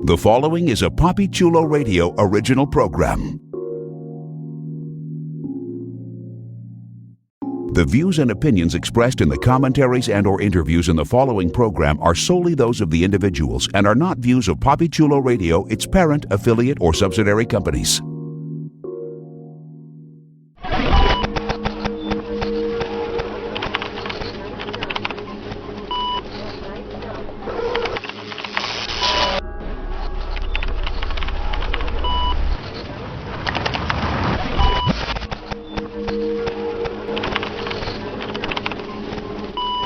The following is a Papi Chulo Radio original program. The views and opinions expressed in the commentaries and/or interviews in the following program are solely those of the individuals and are not views of Papi Chulo Radio, its parent, affiliate, or subsidiary companies.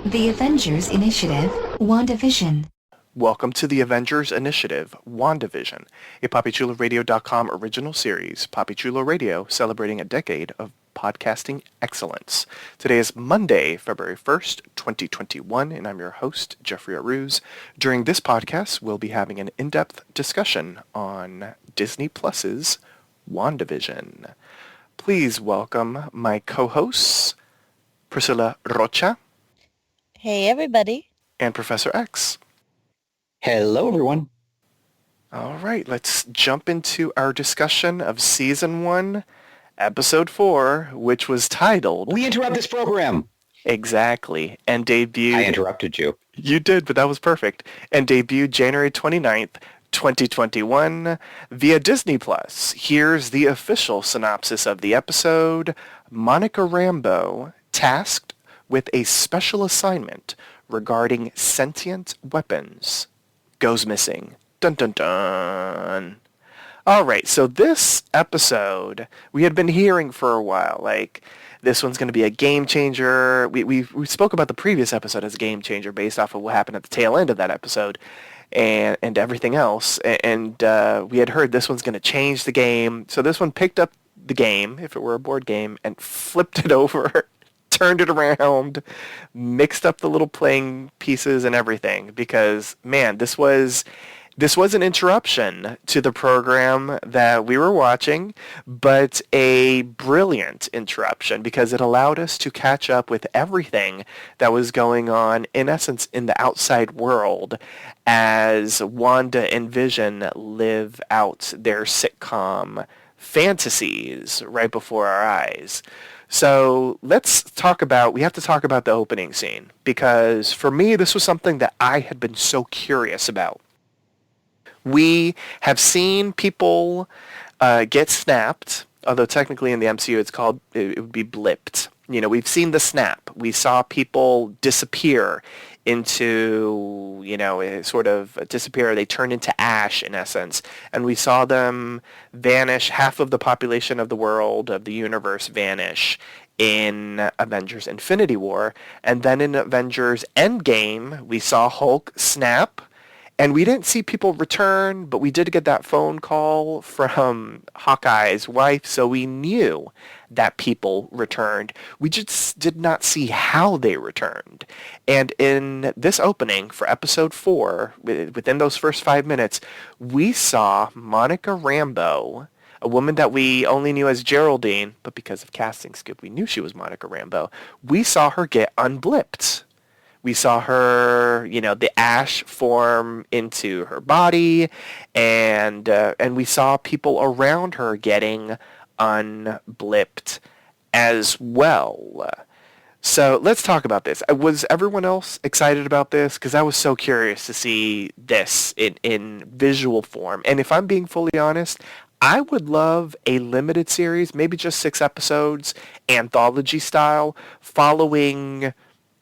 The Avengers Initiative, WandaVision. Welcome to the Avengers Initiative, WandaVision, a PapiChuloRadio.com original series, Papi Chulo Radio, celebrating a decade of podcasting excellence. Today is Monday, February 1st, 2021, and I'm your host, Jeffrey Aruz. During this podcast, we'll be having an in-depth discussion on Disney Plus's WandaVision. Please welcome my co-hosts, Priscilla Rocha. Hey, everybody. And Professor X. Hello, everyone. All right, let's jump into our discussion of Season 1, Episode 4, which was titled... We interrupt this program. Exactly, and debuted... I interrupted you. You did, but that was perfect. And debuted January 29th, 2021 via Disney+. Here's the official synopsis of the episode. Monica Rambeau, tasked with a special assignment regarding sentient weapons, goes missing. Dun dun dun. All right, so this episode, we had been hearing for a while, like, this one's going to be a game changer. We spoke about the previous episode as a game changer based off of what happened at the tail end of that episode and everything else. And we had heard this one's going to change the game. So this one picked up the game, if it were a board game, and flipped it over, turned it around, mixed up the little playing pieces and everything, because, man, this was an interruption to the program that we were watching, but a brilliant interruption because it allowed us to catch up with everything that was going on, in essence, in the outside world as Wanda and Vision live out their sitcom fantasies right before our eyes. So we have to talk about the opening scene, because for me, this was something that I had been so curious about. We have seen people get snapped, although technically in the MCU it would be blipped. You know, we've seen the snap. We saw people disappear into, sort of disappear. They turn into ash, in essence. And we saw them vanish, half of the population of the world, of the universe, vanish in Avengers Infinity War. And then in Avengers Endgame, we saw Hulk snap. And we didn't see people return, but we did get that phone call from Hawkeye's wife, so we knew that people returned. We just did not see how they returned. And in this opening for Episode 4, within those first 5 minutes, we saw Monica Rambeau, a woman that we only knew as Geraldine, but because of Casting Scoop, we knew she was Monica Rambeau. We saw her get unblipped. We saw her, the ash form into her body, and we saw people around her getting unblipped as well. So let's talk about this. Was everyone else excited about this? Because I was so curious to see this in visual form. And if I'm being fully honest, I would love a limited series, maybe just 6 episodes, anthology style, following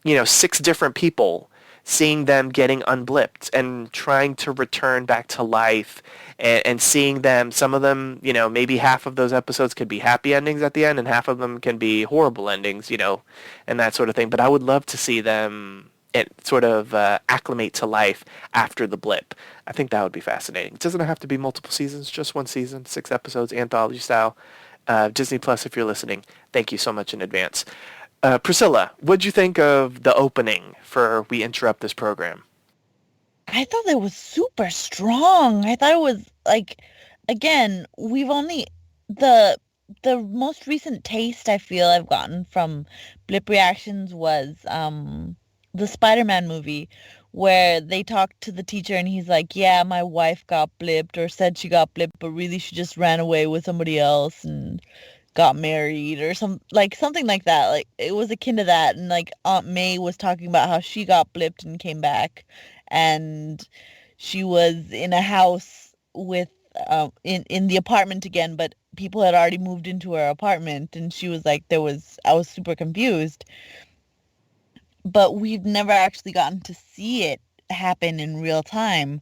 6 different people, seeing them getting unblipped and trying to return back to life, and seeing them, some of them, maybe half of those episodes could be happy endings at the end and half of them can be horrible endings, and that sort of thing. But I would love to see them sort of acclimate to life after the blip. I think that would be fascinating. It doesn't have to be multiple seasons, just 1 season, 6 episodes, anthology style. Disney Plus, if you're listening, thank you so much in advance. Priscilla, what'd you think of the opening for We Interrupt This Program? I thought it was super strong. I thought it was, again, we've only, the most recent taste I feel I've gotten from blip reactions was the Spider-Man movie, where they talked to the teacher and he's like, yeah, my wife got blipped or said she got blipped, but really she just ran away with somebody else and got married or something like that. Like it was akin to that. And like Aunt May was talking about how she got blipped and came back, and she was in a house with in the apartment again, but people had already moved into her apartment, and she was like, I was super confused. But we've never actually gotten to see it happen in real time.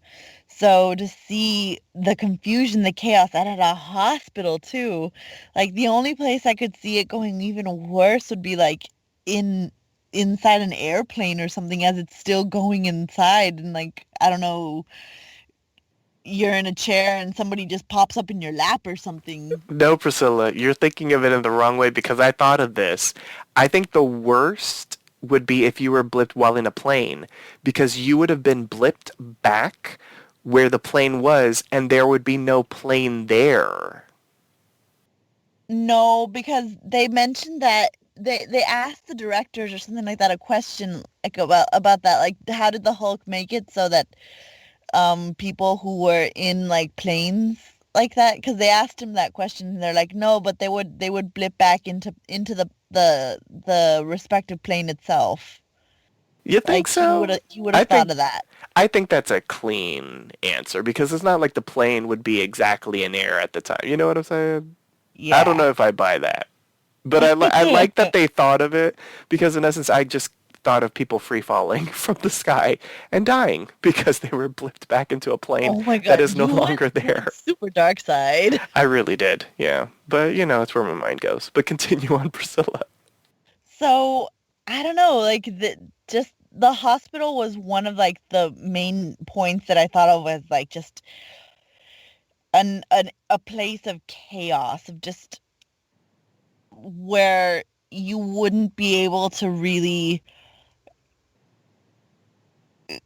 So to see the confusion, the chaos at a hospital too, like the only place I could see it going even worse would be like in inside an airplane or something, as it's still going inside, and like, I don't know, you're in a chair and somebody just pops up in your lap or something. No, Priscilla, you're thinking of it in the wrong way because I thought of this. I think the worst would be if you were blipped while in a plane, because you would have been blipped back where the plane was and there would be no plane there. No, because they mentioned that they asked the directors or something like that a question like about that, like how did the Hulk make it so that people who were in like planes like that, because they asked him that question and they're like, no, but they would blip back into the respective plane itself. You think Like he would so? have he would I have thought think of that. I think that's a clean answer because it's not like the plane would be exactly in air at the time. You know what I'm saying? I don't Yeah. know if I buy that. But I like that they thought of it because in essence I just thought of people free falling from the sky and dying because they were blipped back into a plane Oh my that God, is no you went longer there. super dark side. I really did, yeah. But you know, it's where my mind goes. But continue on, Priscilla. So I don't know, like just the hospital was one of like the main points that I thought of as like just a place of chaos, of just where you wouldn't be able to really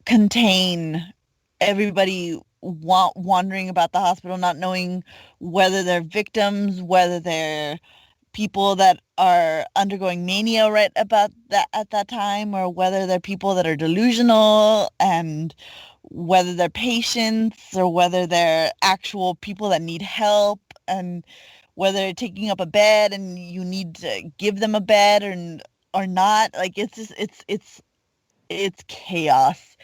contain everybody wandering about the hospital, not knowing whether they're victims, whether they're people that are undergoing mania right about that at that time, or whether they're people that are delusional, and whether they're patients or whether they're actual people that need help, and whether they're taking up a bed and you need to give them a bed or not. Like it's just it's chaos.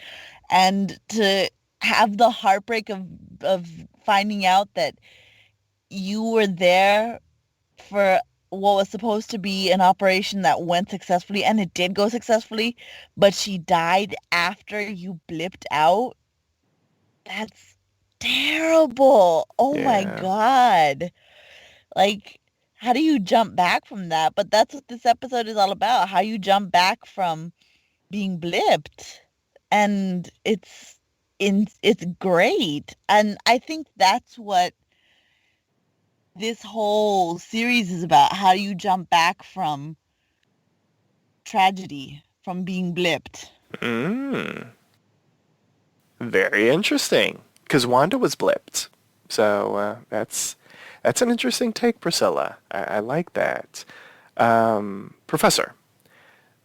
And to have the heartbreak of finding out that you were there for what was supposed to be an operation that went successfully, and it did go successfully, but she died after you blipped out. That's terrible. Oh my Yeah. God. Like, how do you jump back from that? But that's what this episode is all about, how you jump back from being blipped. And it's great. And I think that's what this whole series is about, how you jump back from tragedy, from being blipped. Mm. Very interesting. Because Wanda was blipped. So that's an interesting take, Priscilla. I like that. Professor,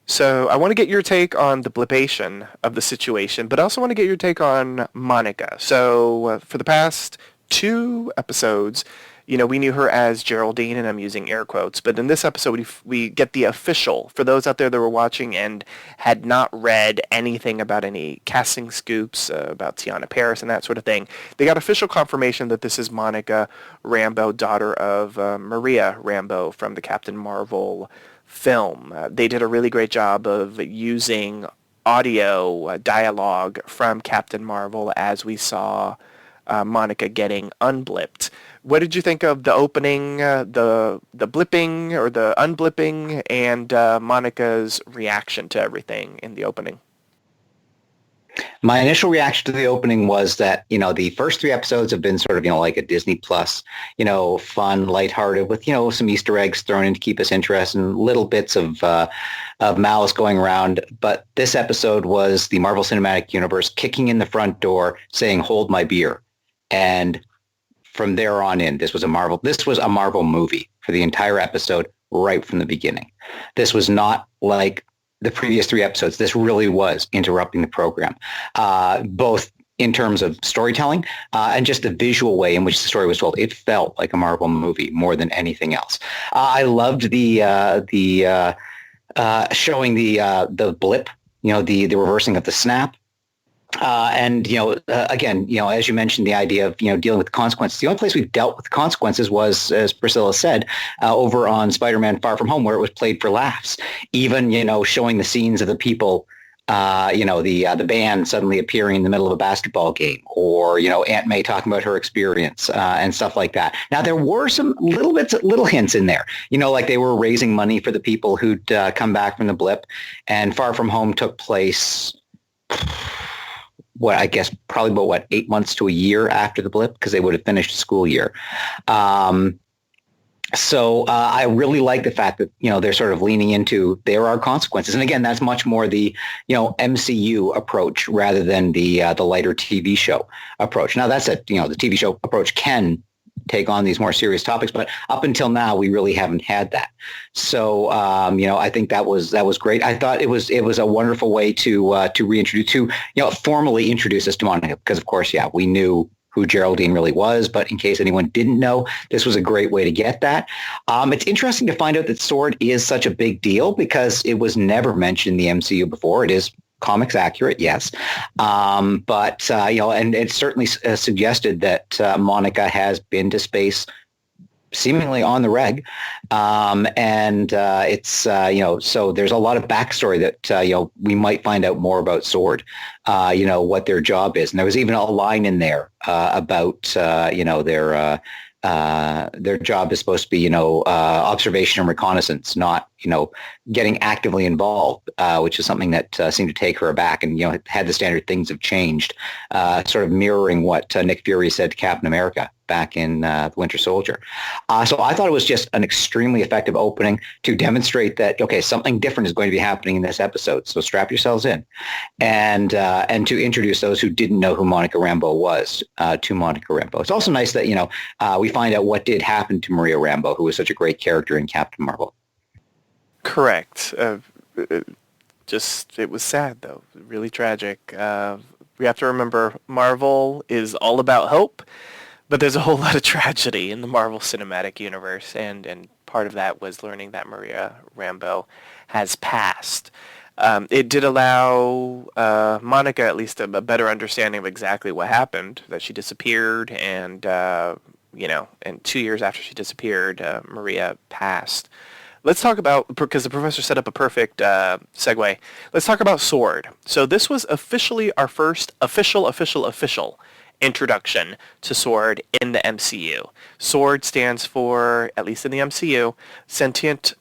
so I want to get your take on the blipation of the situation, but I also want to get your take on Monica. So for the past two episodes, you know, we knew her as Geraldine, and I'm using air quotes, but in this episode we get the official, for those out there that were watching and had not read anything about any casting scoops about Tiana Paris and that sort of thing, they got official confirmation that this is Monica Rambeau, daughter of Maria Rambeau from the Captain Marvel film. They did a really great job of using audio dialogue from Captain Marvel as we saw Monica getting unblipped. What did you think of the opening, the blipping or the unblipping, and Monica's reaction to everything in the opening? My initial reaction to the opening was that, the first three episodes have been sort of, like a Disney Plus, fun, lighthearted with, some Easter eggs thrown in to keep us interested and little bits of malice going around. But this episode was the Marvel Cinematic Universe kicking in the front door saying, "Hold my beer." And from there on in, this was a Marvel movie for the entire episode right from the beginning. This was not like the previous 3 episodes, this really was interrupting the program, both in terms of storytelling and just the visual way in which the story was told. It felt like a Marvel movie more than anything else. I loved the showing the blip, the reversing of the snap. And, again, as you mentioned, the idea of, dealing with consequences. The only place we've dealt with consequences was, as Priscilla said, over on Spider-Man Far From Home, where it was played for laughs. Even, showing the scenes of the people, the band suddenly appearing in the middle of a basketball game, or, Aunt May talking about her experience and stuff like that. Now, there were some little hints in there, like they were raising money for the people who'd come back from the blip, and Far From Home took place I guess probably about 8 months to a year after the blip, because they would have finished the school year. So I really like the fact that, they're sort of leaning into there are consequences. And again, that's much more the, MCU approach rather than the lighter TV show approach. Now that's it. The TV show approach can take on these more serious topics, but up until now, we really haven't had that. So, I think that was great. I thought it was a wonderful way to reintroduce, formally introduce us to Monica, because of course, we knew who Geraldine really was, but in case anyone didn't know, this was a great way to get that. It's interesting to find out that SWORD is such a big deal, because it was never mentioned in the MCU before. It is comics accurate, yes. But, and it certainly suggested that Monica has been to space seemingly on the reg. It's, so there's a lot of backstory that, we might find out more about SWORD, what their job is. And there was even a line in there about, their job is supposed to be, observation and reconnaissance, not, getting actively involved, which is something that seemed to take her aback. And, had the standard things have changed, sort of mirroring what Nick Fury said to Captain America back in The Winter Soldier. So I thought it was just an extremely effective opening to demonstrate that, okay, something different is going to be happening in this episode. So strap yourselves in. And to introduce those who didn't know who Monica Rambeau was to Monica Rambeau. It's also nice that, we find out what did happen to Maria Rambeau, who was such a great character in Captain Marvel. Correct. It was sad, though. Really tragic. We have to remember Marvel is all about hope, but there's a whole lot of tragedy in the Marvel Cinematic Universe, and part of that was learning that Maria Rambeau has passed. It did allow Monica at least a better understanding of exactly what happened, that she disappeared, and, and 2 years after she disappeared, Maria passed. Let's talk about, because the professor set up a perfect segue, let's talk about SWORD. So this was officially our first official introduction to SWORD in the MCU. SWORD stands for, at least in the MCU, Sentient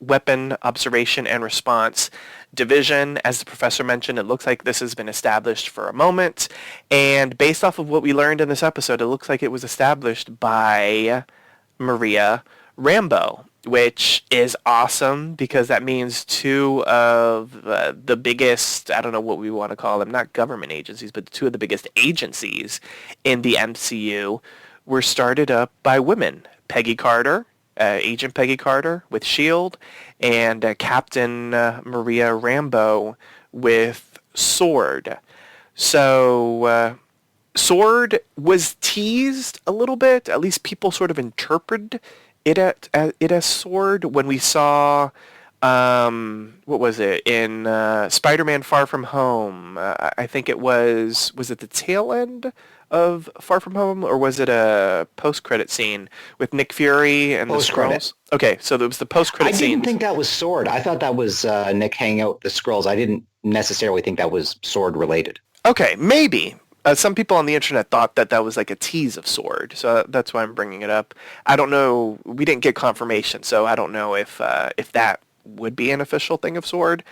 Weapon Observation and Response Division. As the professor mentioned, it looks like this has been established for a moment. And based off of what we learned in this episode, it looks like it was established by Maria Rambeau, which is awesome, because that means two of the biggest, I don't know what we want to call them, not government agencies, but two of the biggest agencies in the MCU were started up by women. Peggy Carter, Agent Peggy Carter with S.H.I.E.L.D., and Captain Maria Rambeau with SWORD. So SWORD was teased a little bit, at least people sort of interpreted it as SWORD when we saw, what was it, in Spider-Man Far From Home. I think it was it the tail end of Far From Home, or was it a post-credit scene with Nick Fury and the Skrulls? Okay, so there was the post-credit scene. I didn't think that was SWORD. I thought that was Nick hanging out with the Skrulls. I didn't necessarily think that was SWORD related. Okay, maybe. Some people on the internet thought that was like a tease of SWORD, so that's why I'm bringing it up. I don't know. We didn't get confirmation, so I don't know if that would be an official thing of SWORD.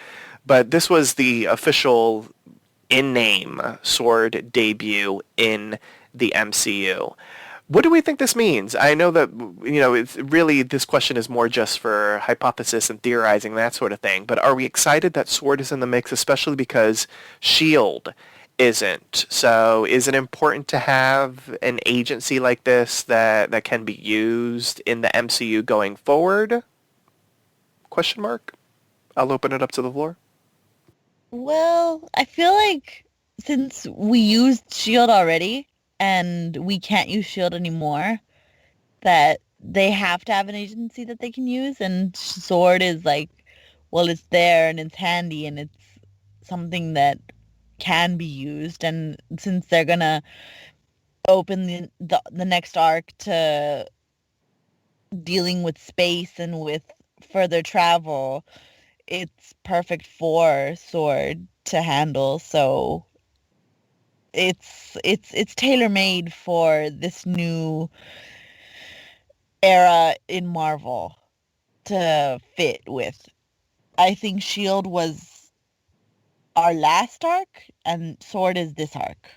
But this was the official in-name SWORD debut in the MCU. What do we think this means? I know that, it's really, this question is more just for hypothesis and theorizing, that sort of thing. But are we excited that SWORD is in the mix, especially because S.H.I.E.L.D. isn't? So is it important to have an agency like this that can be used in the MCU going forward? Question mark? I'll open it up to the floor. Well, I feel like since we used Shield already and we can't use Shield anymore, that they have to have an agency that they can use, and Sword is like, well, it's there and it's handy and it's something that can be used. And since they're gonna open the next arc to dealing with space and with further travel, it's perfect for Sword to handle. So it's tailor-made for this new era in Marvel to fit with. I think Shield was our last arc and Sword is this arc.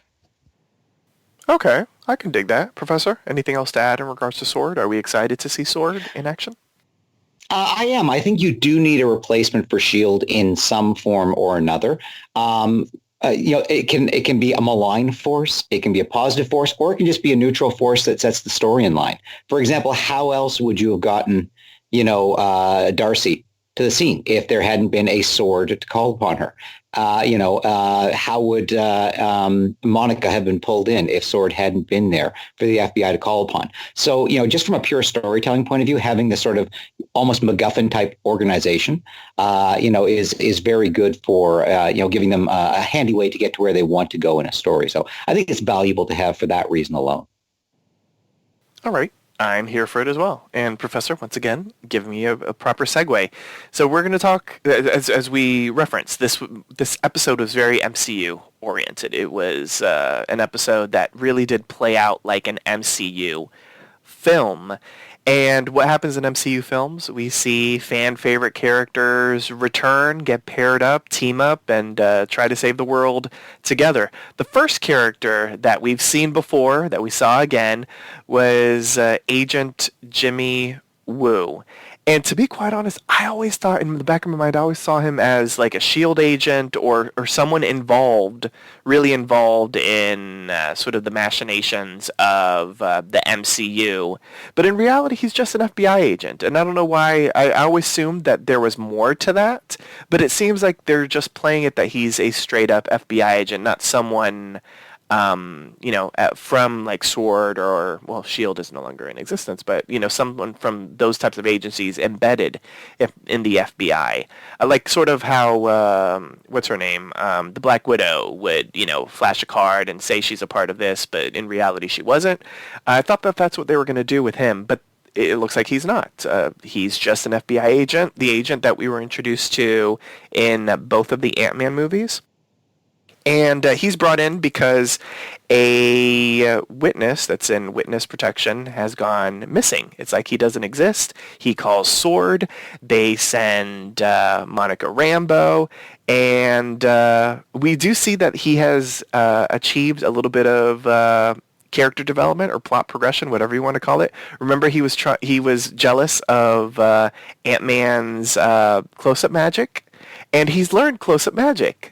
Okay, I can dig that. Professor, anything else to add in regards to Sword? Are we excited to see Sword in action? I am. I think you do need a replacement for Shield in some form or another. It can be a malign force, it can be a positive force, or it can just be a neutral force that sets the story in line. For example, how else would you have gotten, Darcy to the scene if there hadn't been a Sword to call upon her? How would Monica have been pulled in if Sword hadn't been there for the FBI to call upon? So, just from a pure storytelling point of view, having this sort of almost MacGuffin type organization, is very good for, giving them a handy way to get to where they want to go in a story. So I think it's valuable to have for that reason alone. All right. I'm here for it as well. And Professor, once again, give me a proper segue. So we're going to talk, as we referenced, this episode was very MCU oriented. It was an episode that really did play out like an MCU film. And what happens in MCU films? We see fan favorite characters return, get paired up, team up, and try to save the world together. The first character that we've seen before, that we saw again, was Agent Jimmy Woo. And to be quite honest, I always thought, in the back of my mind, I always saw him as like a SHIELD agent or someone really involved in sort of the machinations of the MCU. But in reality, he's just an FBI agent. And I don't know why, I always assumed that there was more to that. But it seems like they're just playing it that he's a straight up FBI agent, not someone from like Sword or, well, SHIELD is no longer in existence, but, someone from those types of agencies embedded in the FBI. Like sort of how, what's her name? The Black Widow would, flash a card and say she's a part of this, but in reality she wasn't. I thought that that's what they were going to do with him, but it looks like he's not. He's just an FBI agent, the agent that we were introduced to in both of the Ant-Man movies. And he's brought in because a witness that's in witness protection has gone missing. It's like he doesn't exist. He calls Sword. They send Monica Rambeau. And we do see that he has achieved a little bit of character development or plot progression, whatever you want to call it. Remember, he was jealous of Ant-Man's close-up magic. And he's learned close-up magic.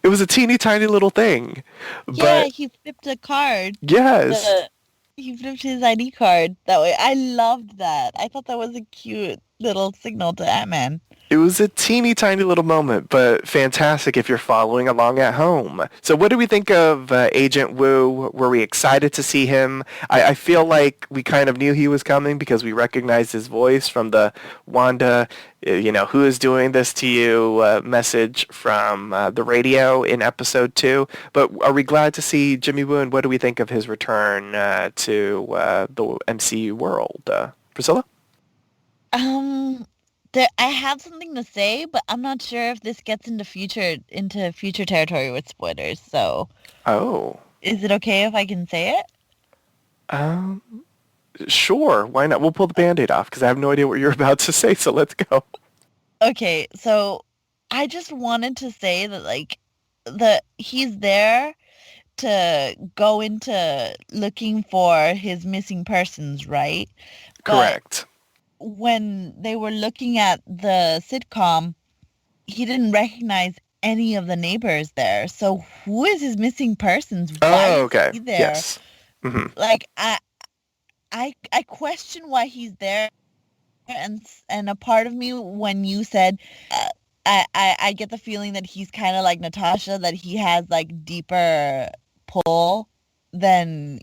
It was a teeny tiny little thing. Yeah, he flipped a card. Yes. He flipped his ID card that way. I loved that. I thought that was a cute little signal to Ant-Man. It was a teeny tiny little moment, but fantastic if you're following along at home. So what do we think of Agent Woo? Were we excited to see him? I feel like we kind of knew he was coming because we recognized his voice from the Wanda, who is doing this to you message from the radio in episode 2. But are we glad to see Jimmy Woo, and what do we think of his return to the MCU world? Priscilla? I have something to say, but I'm not sure if this gets into future territory with spoilers. So, is it okay if I can say it? Sure. Why not? We'll pull the Band-Aid off because I have no idea what you're about to say. So let's go. Okay, so I just wanted to say that he's there to go into looking for his missing persons, right? Correct. But when they were looking at the sitcom, he didn't recognize any of the neighbors there. So who is his missing persons? Why okay. Is he there? Yes. Mm-hmm. Like I question why he's there and a part of me when you said I get the feeling that he's kind of like Natasha, that he has like deeper pull than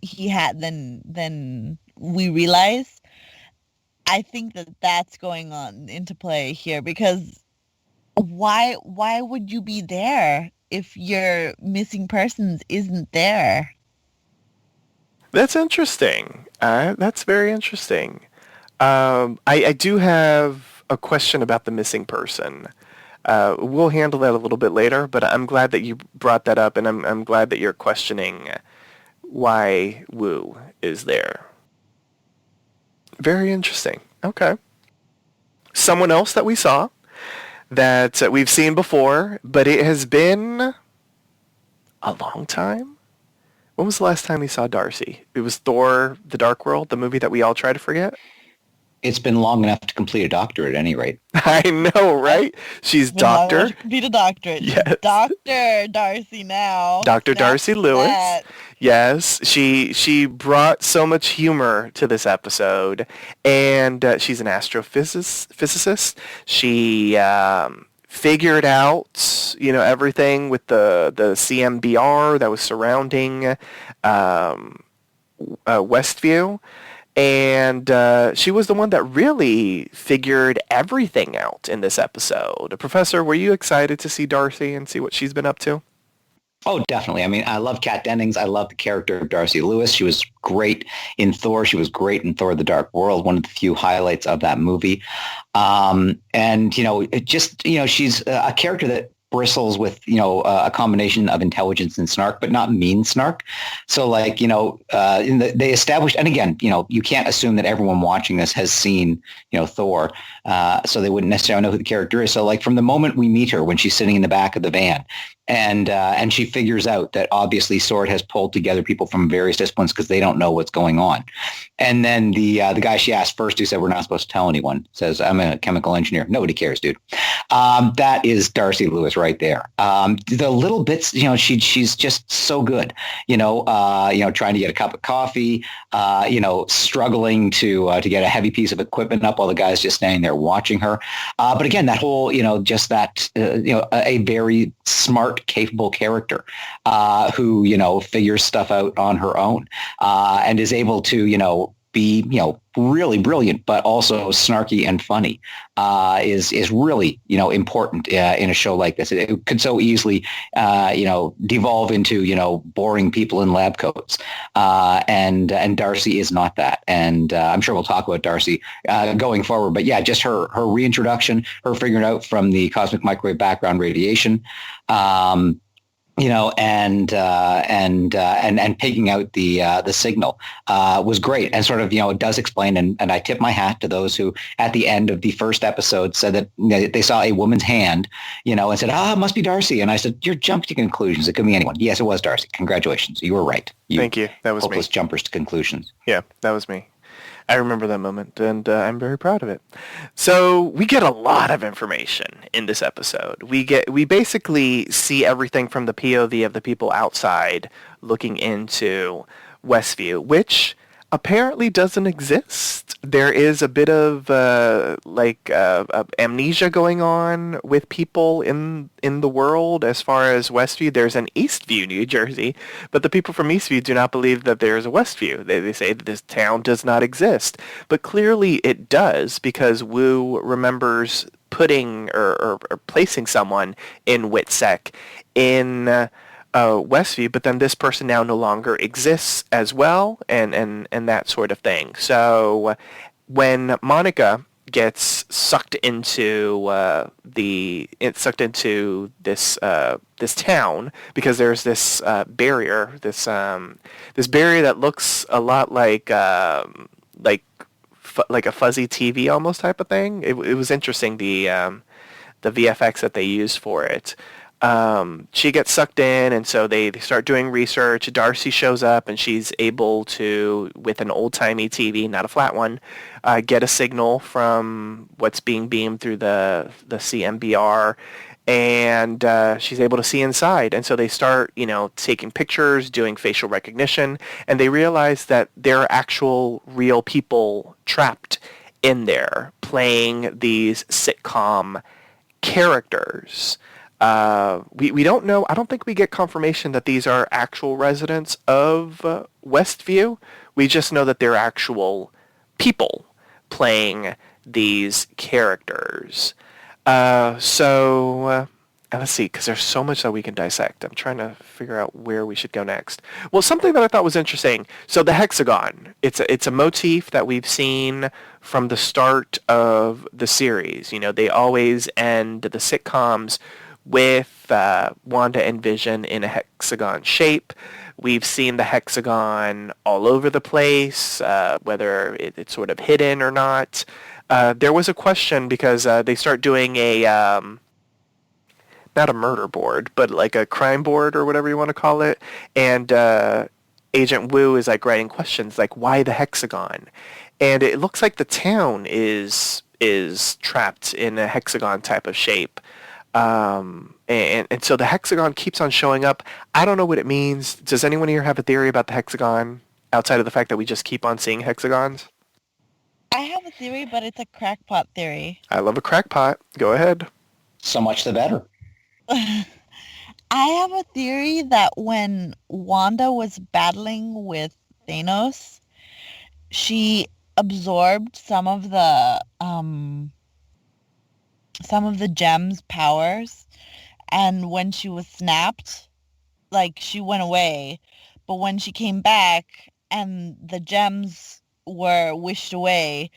we realize. I think that that's going on into play here, because why would you be there if your missing persons isn't there? That's interesting. That's very interesting. I do have a question about the missing person. We'll handle that a little bit later, but I'm glad that you brought that up, and I'm glad that you're questioning why Wu is there. Very interesting. Okay. Someone else that we saw that we've seen before, but it has been a long time. When was the last time we saw Darcy? It was Thor: The Dark World, the movie that we all try to forget. It's been long enough to complete a doctorate at any rate. I know, right? She's doctor. Complete a doctorate. Yes. Dr. Darcy now. Dr. Darcy Lewis. That. Yes, she brought so much humor to this episode, and she's an astrophysicist. She figured out, everything with the CMBR that was surrounding Westview. And she was the one that really figured everything out in this episode. Professor, were you excited to see Darcy and see what she's been up to? Oh, definitely. I mean, I love Kat Dennings. I love the character of Darcy Lewis. She was great in Thor. She was great in Thor: The Dark World, one of the few highlights of that movie. She's a character that bristles with, a combination of intelligence and snark, but not mean snark. So they established, and again, you can't assume that everyone watching this has seen, Thor. So they wouldn't necessarily know who the character is. So like from the moment we meet her, when she's sitting in the back of the van, and she figures out that obviously Sword has pulled together people from various disciplines because they don't know what's going on. And then the guy she asked first, who said we're not supposed to tell anyone, says, I'm a chemical engineer. Nobody cares, dude. That is Darcy Lewis right there. The little bits, she's just so good. Trying to get a cup of coffee, struggling to get a heavy piece of equipment up while the guy's just standing there watching her. But again, that whole, just that, a very smart, capable character who, figures stuff out on her own and is able to, be, really brilliant, but also snarky and funny is really, important in a show like this. It could so easily, devolve into, boring people in lab coats. And Darcy is not that. And I'm sure we'll talk about Darcy going forward. But yeah, just her reintroduction, her figuring out from the cosmic microwave background radiation, and picking out the signal was great, and sort of it does explain, and I tip my hat to those who at the end of the first episode said that they saw a woman's hand, and said, it must be Darcy, and I said, you're jumping to conclusions. It could be anyone. Yes, it was Darcy. Congratulations, you were right. Thank you. That was me. Hopeless jumpers to conclusions. Yeah, that was me. I remember that moment, and I'm very proud of it. So we get a lot of information in this episode. We basically see everything from the POV of the people outside looking into Westview, which apparently doesn't exist. There is a bit of amnesia going on with people in the world as far as Westview. There's an Eastview, New Jersey, but the people from Eastview do not believe that there is a Westview. They say that this town does not exist, but clearly it does, because Wu remembers putting or placing someone in WITSEC in Westview, but then this person now no longer exists as well, and that sort of thing. So when Monica gets sucked into this town, because there's this barrier, this barrier that looks a lot like a fuzzy TV almost type of thing. It was interesting, the VFX that they used for it. She gets sucked in, and so they start doing research. Darcy shows up, and she's able to, with an old-timey TV, not a flat one, get a signal from what's being beamed through the CMBR, and she's able to see inside. And so they start, taking pictures, doing facial recognition, and they realize that there are actual real people trapped in there playing these sitcom characters. We don't know. I don't think we get confirmation that these are actual residents of Westview. We just know that they're actual people playing these characters. Let's see, because there's so much that we can dissect. I'm trying to figure out where we should go next. Well, something that I thought was interesting. So the hexagon, it's a motif that we've seen from the start of the series. You know, they always end the sitcoms with Wanda and Vision in a hexagon shape. We've seen the hexagon all over the place, whether it's sort of hidden or not. There was a question because they start doing a not a murder board, but like a crime board or whatever you want to call it. And Agent Wu is like writing questions like, why the hexagon? And it looks like the town is trapped in a hexagon type of shape. And so the hexagon keeps on showing up. I don't know what it means. Does anyone here have a theory about the hexagon outside of the fact that we just keep on seeing hexagons? I have a theory, but it's a crackpot theory. I love a crackpot. Go ahead. So much the better. I have a theory that when Wanda was battling with Thanos, she absorbed some of the gem's powers, and when she was snapped, like, she went away, but when she came back and the gems were wished away,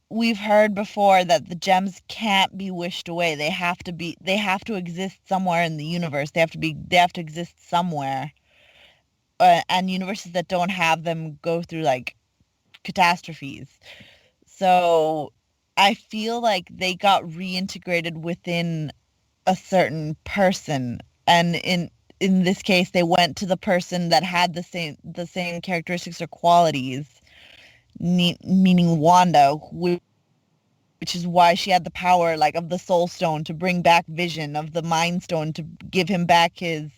we've heard before that the gems can't be wished away. They have to exist somewhere in the universe. They have to exist somewhere. And universes that don't have them go through like catastrophes. So I feel like they got reintegrated within a certain person, and in this case they went to the person that had the same characteristics or qualities, meaning Wanda, which is why she had the power, like, of the Soul Stone to bring back Vision, of the Mind Stone to give him back his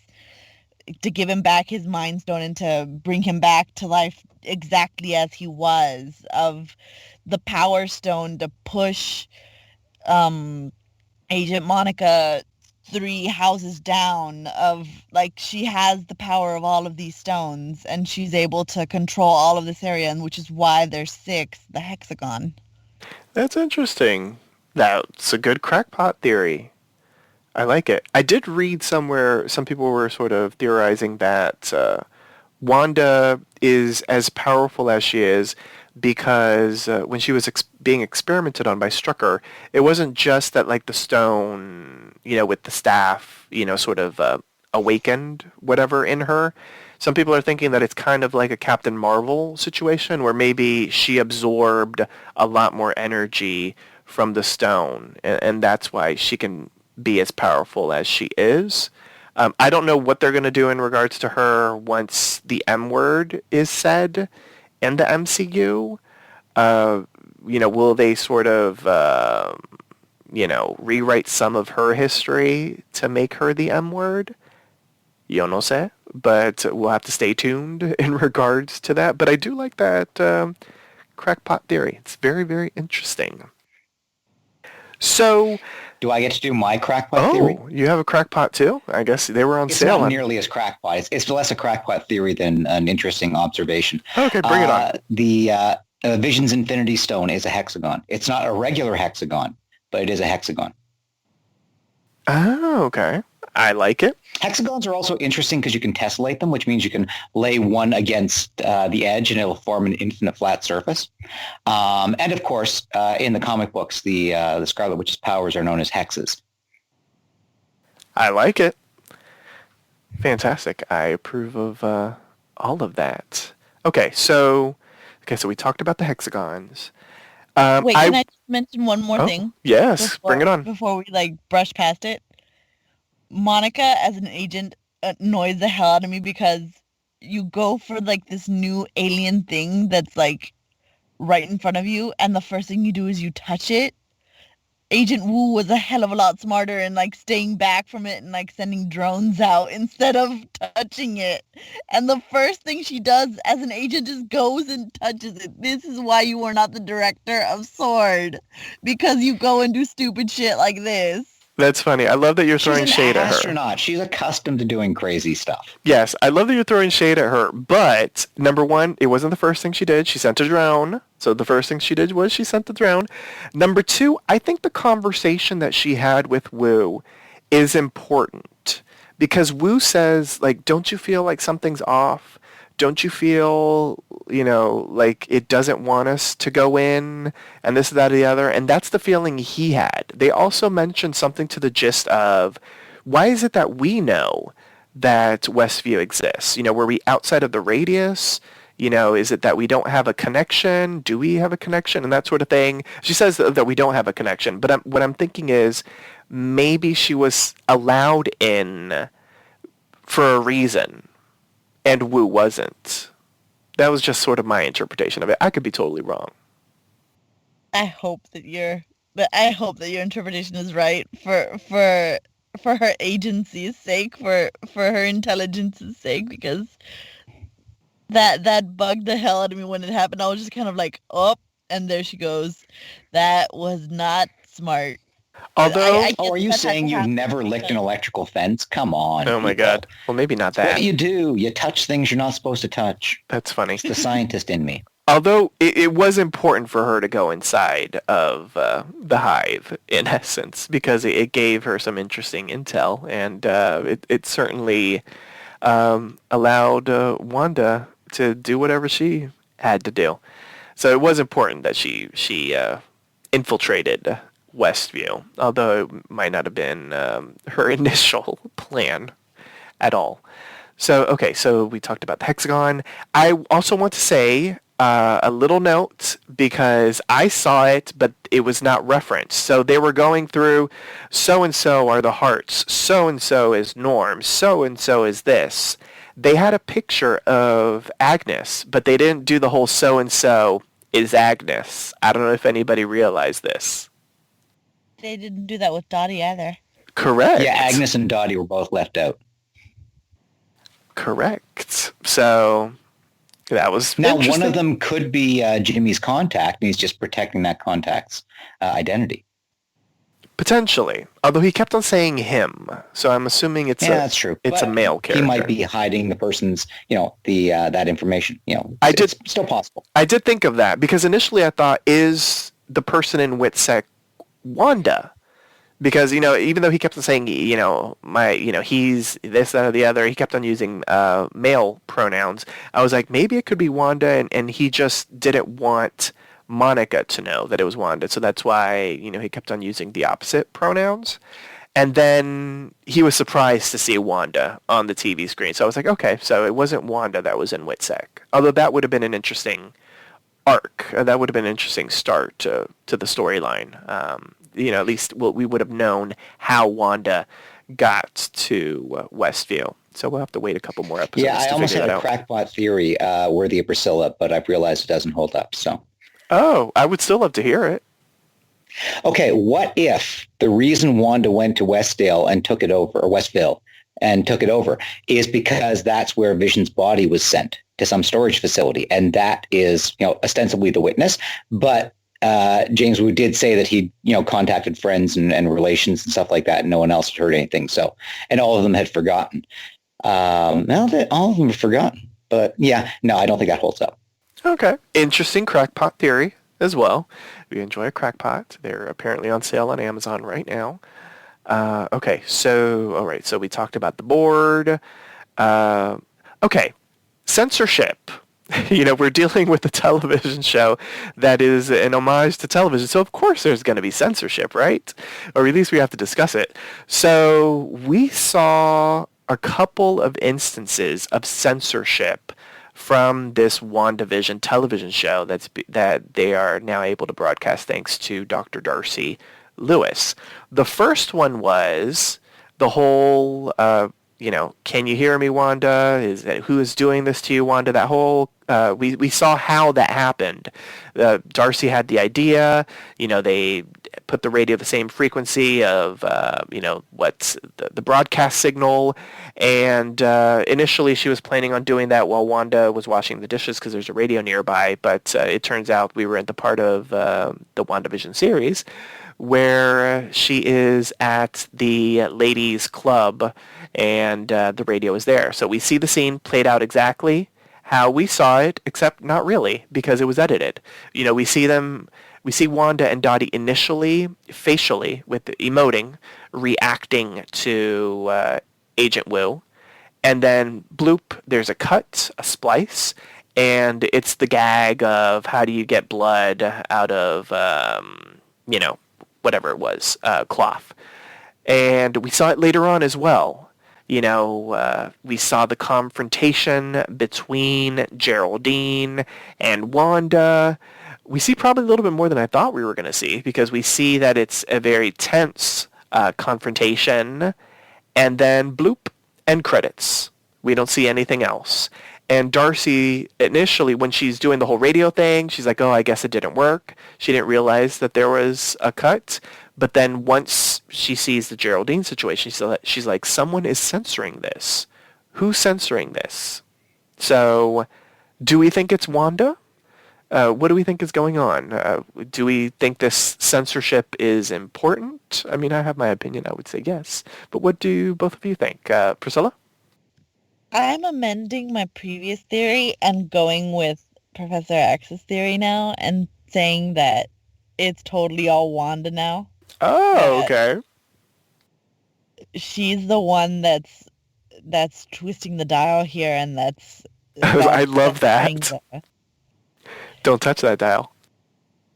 Mind Stone and to bring him back to life exactly as he was, of the Power Stone to push Agent Monica 3 houses down, of, like, she has the power of all of these stones and she's able to control all of this area, and which is why there's 6, the hexagon. That's interesting. That's a good crackpot theory. I like it. I did read somewhere, some people were sort of theorizing that Wanda is as powerful as she is because when she was being experimented on by Strucker, it wasn't just that, like, the stone, you know, with the staff, you know, sort of awakened whatever in her. Some people are thinking that it's kind of like a Captain Marvel situation where maybe she absorbed a lot more energy from the stone, and that's why she can be as powerful as she is. I don't know what they're going to do in regards to her once the M word is said in the MCU. You know, will they sort of, you know, rewrite some of her history to make her the M word? Yo no sé, but we'll have to stay tuned in regards to that. But I do like that crackpot theory. It's very, very interesting. So, do I get to do my crackpot theory? Oh, you have a crackpot too? I guess they were on sale. It's not nearly as crackpot. It's less a crackpot theory than an interesting observation. Okay, bring it on. The Vision's Infinity Stone is a hexagon. It's not a regular hexagon, but it is a hexagon. Oh, okay. I like it. Hexagons are also interesting because you can tessellate them, which means you can lay one against the edge and it'll form an infinite flat surface. And of course, in the comic books, the Scarlet Witch's powers are known as hexes. I like it. Fantastic. I approve of all of that. Okay, so we talked about the hexagons. Wait, can I just mention one more thing? Yes, bring it on. Before we, like, brush past it. Monica as an agent annoys the hell out of me because you go for, like, this new alien thing that's, like, right in front of you, and the first thing you do is you touch it. Agent Wu was a hell of a lot smarter and like staying back from it and like sending drones out instead of touching it. And the first thing she does as an agent just goes and touches it. This is why you are not the director of S.W.O.R.D. Because you go and do stupid shit like this. That's funny. I love that you're throwing shade at her. She's an astronaut. She's accustomed to doing crazy stuff. Yes, I love that you're throwing shade at her. But, number one, it wasn't the first thing she did. She sent a drone. So the first thing she did was she sent the drone. Number two, I think the conversation that she had with Wu is important. Because Wu says, like, don't you feel like something's off? Don't you feel, like it doesn't want us to go in and this, that, or the other? And that's the feeling he had. They also mentioned something to the gist of, why is it that we know that Westview exists? Were we outside of the radius? Is it that we don't have a connection? Do we have a connection? And that sort of thing. She says that we don't have a connection. But what I'm thinking is maybe she was allowed in for a reason. And Wu wasn't. That was just sort of my interpretation of it. I could be totally wrong. I hope that your interpretation is right for her agency's sake, for her intelligence's sake, because that bugged the hell out of me when it happened. I was just kind of like, oh, and there she goes. That was not smart. Although, are you saying you've never licked an electrical fence? Come on. Oh my God. Well, maybe not that. What you do, you touch things you're not supposed to touch. That's funny. It's the scientist in me. Although it was important for her to go inside of the hive, in essence, because it gave her some interesting intel, and it certainly allowed Wanda to do whatever she had to do. So it was important that she infiltrated Westview, although it might not have been her initial plan at all. So we talked about the hexagon. I also want to say a little note, because I saw it, but it was not referenced. So they were going through, so-and-so are the hearts, so-and-so is Norm, so-and-so is this. They had a picture of Agnes, but they didn't do the whole so-and-so is Agnes. I don't know if anybody realized this. They didn't do that with Dottie either. Correct. Yeah, Agnes and Dottie were both left out. Correct. So that was now one of them could be Jimmy's contact, and he's just protecting that contact's identity. Potentially, although he kept on saying him, so I'm assuming that's true. It's a male character. He might be hiding the person's, that information. It's still possible. I did think of that, because initially I thought, is the person in WITSEC Wanda? Because, even though he kept on saying, he's this, that, or the other, he kept on using male pronouns. I was like, maybe it could be Wanda, and he just didn't want Monica to know that it was Wanda. So that's why, he kept on using the opposite pronouns. And then he was surprised to see Wanda on the TV screen. So I was like, okay, so it wasn't Wanda that was in WITSEC. Although that would have been an interesting arc. That would have been an interesting start to the storyline. At least we would have known how Wanda got to Westview. So we'll have to wait a couple more episodes to figure that out. I almost had a crackpot theory worthy of Priscilla, but I've realized it doesn't hold up. So. Oh, I would still love to hear it. Okay, what if the reason Wanda went to Westville and took it over, is because that's where Vision's body was sent to some storage facility, and that is, ostensibly the witness, but James Wu did say that he, contacted friends and relations and stuff like that, and no one else had heard anything. So, and all of them had forgotten. Now that all of them have forgotten, but yeah, no, I don't think that holds up. Okay. Interesting crackpot theory as well. If you enjoy a crackpot, they're apparently on sale on Amazon right now. Okay, so, all right, so we talked about the board. Okay, censorship. We're dealing with a television show that is an homage to television, so of course there's going to be censorship, right? Or at least we have to discuss it. So we saw a couple of instances of censorship from this WandaVision television show that they are now able to broadcast thanks to Dr. Darcy Lewis. The first one was the whole can you hear me, Wanda? Who is doing this to you, Wanda? That whole we saw how that happened. Darcy had the idea. They put the radio the same frequency of what's the broadcast signal, and initially she was planning on doing that while Wanda was washing the dishes because there's a radio nearby. But it turns out we were at the part of the WandaVision series where she is at the ladies' club and the radio is there. So we see the scene played out exactly how we saw it, except not really, because it was edited. We see Wanda and Dottie initially, facially, with the emoting, reacting to Agent Wu. And then, bloop, there's a cut, a splice, and it's the gag of how do you get blood out of, whatever it was, cloth. And we saw it later on as well. We saw the confrontation between Geraldine and Wanda. We see probably a little bit more than I thought we were going to see, because we see that it's a very tense confrontation, and then bloop, and credits. We don't see anything else. And Darcy, initially, when she's doing the whole radio thing, she's like, oh, I guess it didn't work. She didn't realize that there was a cut. But then once she sees the Geraldine situation, she's like, someone is censoring this. Who's censoring this? So do we think it's Wanda? What do we think is going on? Do we think this censorship is important? I mean, I have my opinion. I would say yes. But what do both of you think? Priscilla? I'm amending my previous theory and going with Professor X's theory now and saying that it's totally all Wanda now. Oh, okay. She's the one that's twisting the dial here, and that's I love that. Don't touch that dial.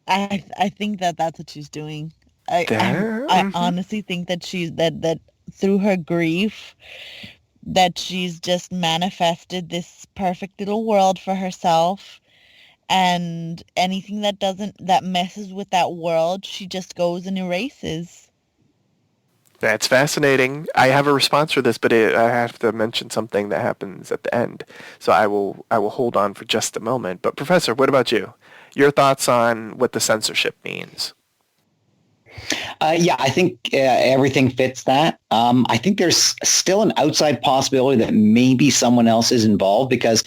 I think that's what she's doing. I honestly think that she's that through her grief, that she's just manifested this perfect little world for herself, and anything that messes with that world, she just goes and erases. That's fascinating. I have a response for this, but I have to mention something that happens at the end. So I will hold on for just a moment. But Professor, what about you? Your thoughts on what the censorship means? Yeah, I think everything fits that. I think there's still an outside possibility that maybe someone else is involved, because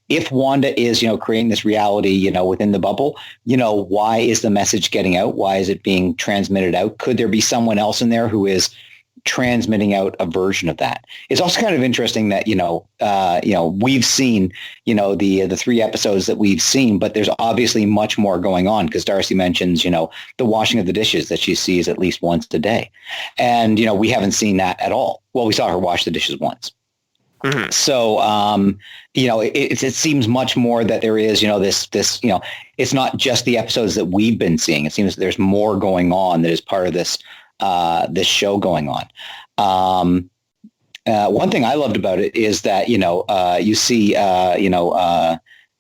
if Wanda is, creating this reality, within the bubble, why is the message getting out? Why is it being transmitted out? Could there be someone else in there who is transmitting out a version of that? It's also kind of interesting that, we've seen, the 3 episodes that we've seen, but there's obviously much more going on, because Darcy mentions, the washing of the dishes that she sees at least once a day. And, we haven't seen that at all. Well, we saw her wash the dishes once. Mm-hmm. So, it seems much more that there is, this, it's not just the episodes that we've been seeing. It seems there's more going on that is part of this show going on. One thing I loved about it is that, you see,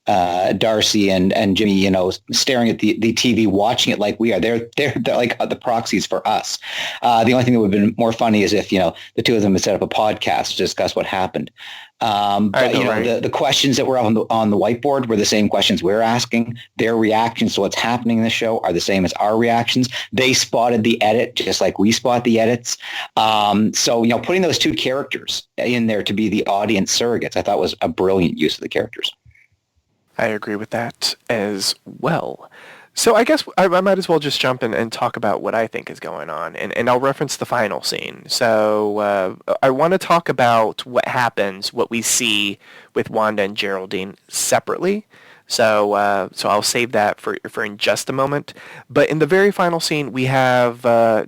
Darcy and Jimmy, staring at the TV, watching it like we are. They're like the proxies for us. The only thing that would have been more funny is if, the two of them had set up a podcast to discuss what happened. But right? the questions that were on the whiteboard were the same questions we're asking. Their reactions to what's happening in the show are the same as our reactions. They spotted the edit just like we spot the edits. So, putting those two characters in there to be the audience surrogates, I thought was a brilliant use of the characters. I agree with that as well. So I guess I might as well just jump in and talk about what I think is going on, and I'll reference the final scene. So I want to talk about what happens, what we see with Wanda and Geraldine separately. So I'll save that for in just a moment. But in the very final scene, we have,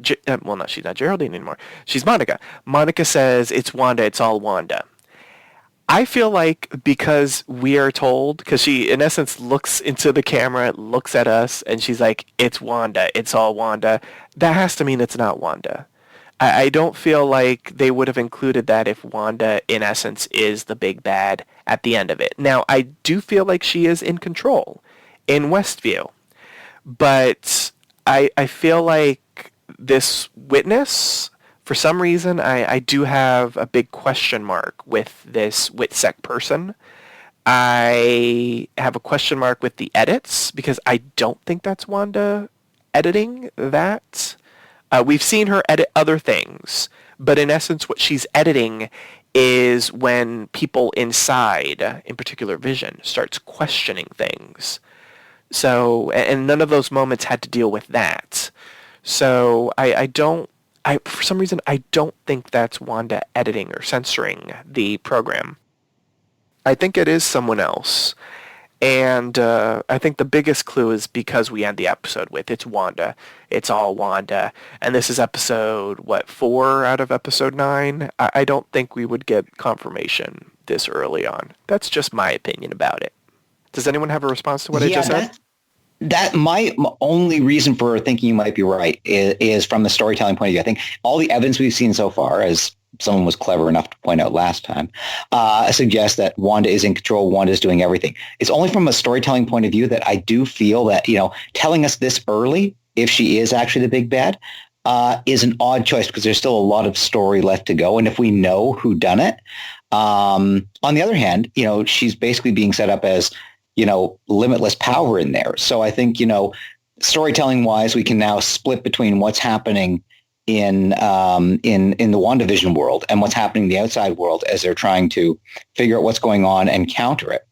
she's not Geraldine anymore. She's Monica. Monica says, it's Wanda, it's all Wanda. I feel like because we are told, because she, in essence, looks into the camera, looks at us, and she's like, it's Wanda, it's all Wanda, that has to mean it's not Wanda. I don't feel like they would have included that if Wanda, in essence, is the big bad at the end of it. Now, I do feel like she is in control in Westview, but I feel like this witness For some reason, I do have a big question mark with this Witsec person. I have a question mark with the edits because I don't think that's Wanda editing that. We've seen her edit other things, but in essence, what she's editing is when people inside, in particular Vision, starts questioning things. So, and none of those moments had to deal with that. So for some reason, I don't think that's Wanda editing or censoring the program. I think it is someone else. And I think the biggest clue is because we end the episode with it's Wanda. It's all Wanda. And this is episode, 4 out of episode 9? I don't think we would get confirmation this early on. That's just my opinion about it. Does anyone have a response to what I just said? That my only reason for thinking you might be right is from the storytelling point of view. I think all the evidence we've seen so far, as someone was clever enough to point out last time, suggests that Wanda is in control. Wanda is doing everything. It's only from a storytelling point of view that I do feel that, telling us this early, if she is actually the big bad, is an odd choice because there's still a lot of story left to go. And if we know who done it, on the other hand, she's basically being set up as, limitless power in there. So I think, storytelling wise, we can now split between what's happening in the WandaVision world and what's happening in the outside world as they're trying to figure out what's going on and counter it.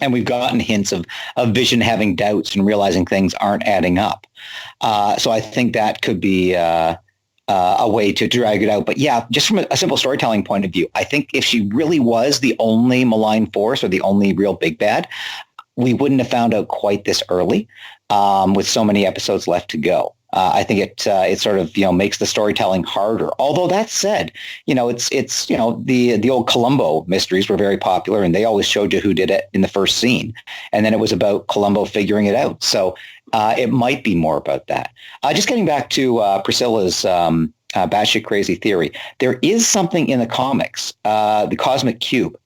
And we've gotten hints of Vision having doubts and realizing things aren't adding up. So I think that could be a way to drag it out. But yeah, just from a simple storytelling point of view, I think if she really was the only malign force or the only real big bad, we wouldn't have found out quite this early with so many episodes left to go. I think it sort of makes the storytelling harder. Although that said, it's the old Columbo mysteries were very popular, and they always showed you who did it in the first scene, and then it was about Columbo figuring it out. So it might be more about that. Just getting back to Priscilla's batshit crazy theory, there is something in the comics, the Cosmic Cube,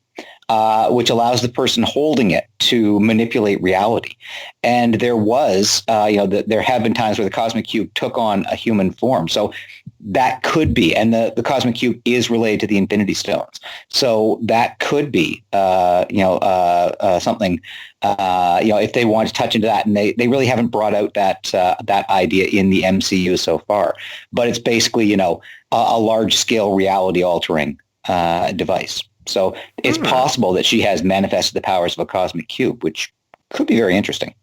which allows the person holding it to manipulate reality. And there was, there have been times where the Cosmic Cube took on a human form. So that could be, and the Cosmic Cube is related to the Infinity Stones. So that could be, something, if they want to touch into that, and they really haven't brought out that idea in the MCU so far. But it's basically, a large scale reality altering device. So it's possible that she has manifested the powers of a cosmic cube, which could be very interesting.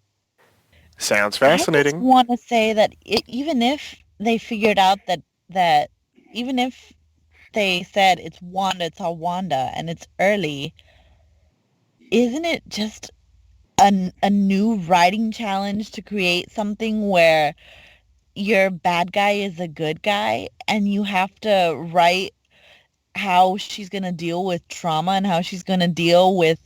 Sounds fascinating. I just want to say that even if they figured out that even if they said it's Wanda, it's all Wanda, and it's early, isn't it just a new writing challenge to create something where your bad guy is a good guy and you have to write how she's going to deal with trauma and how she's going to deal with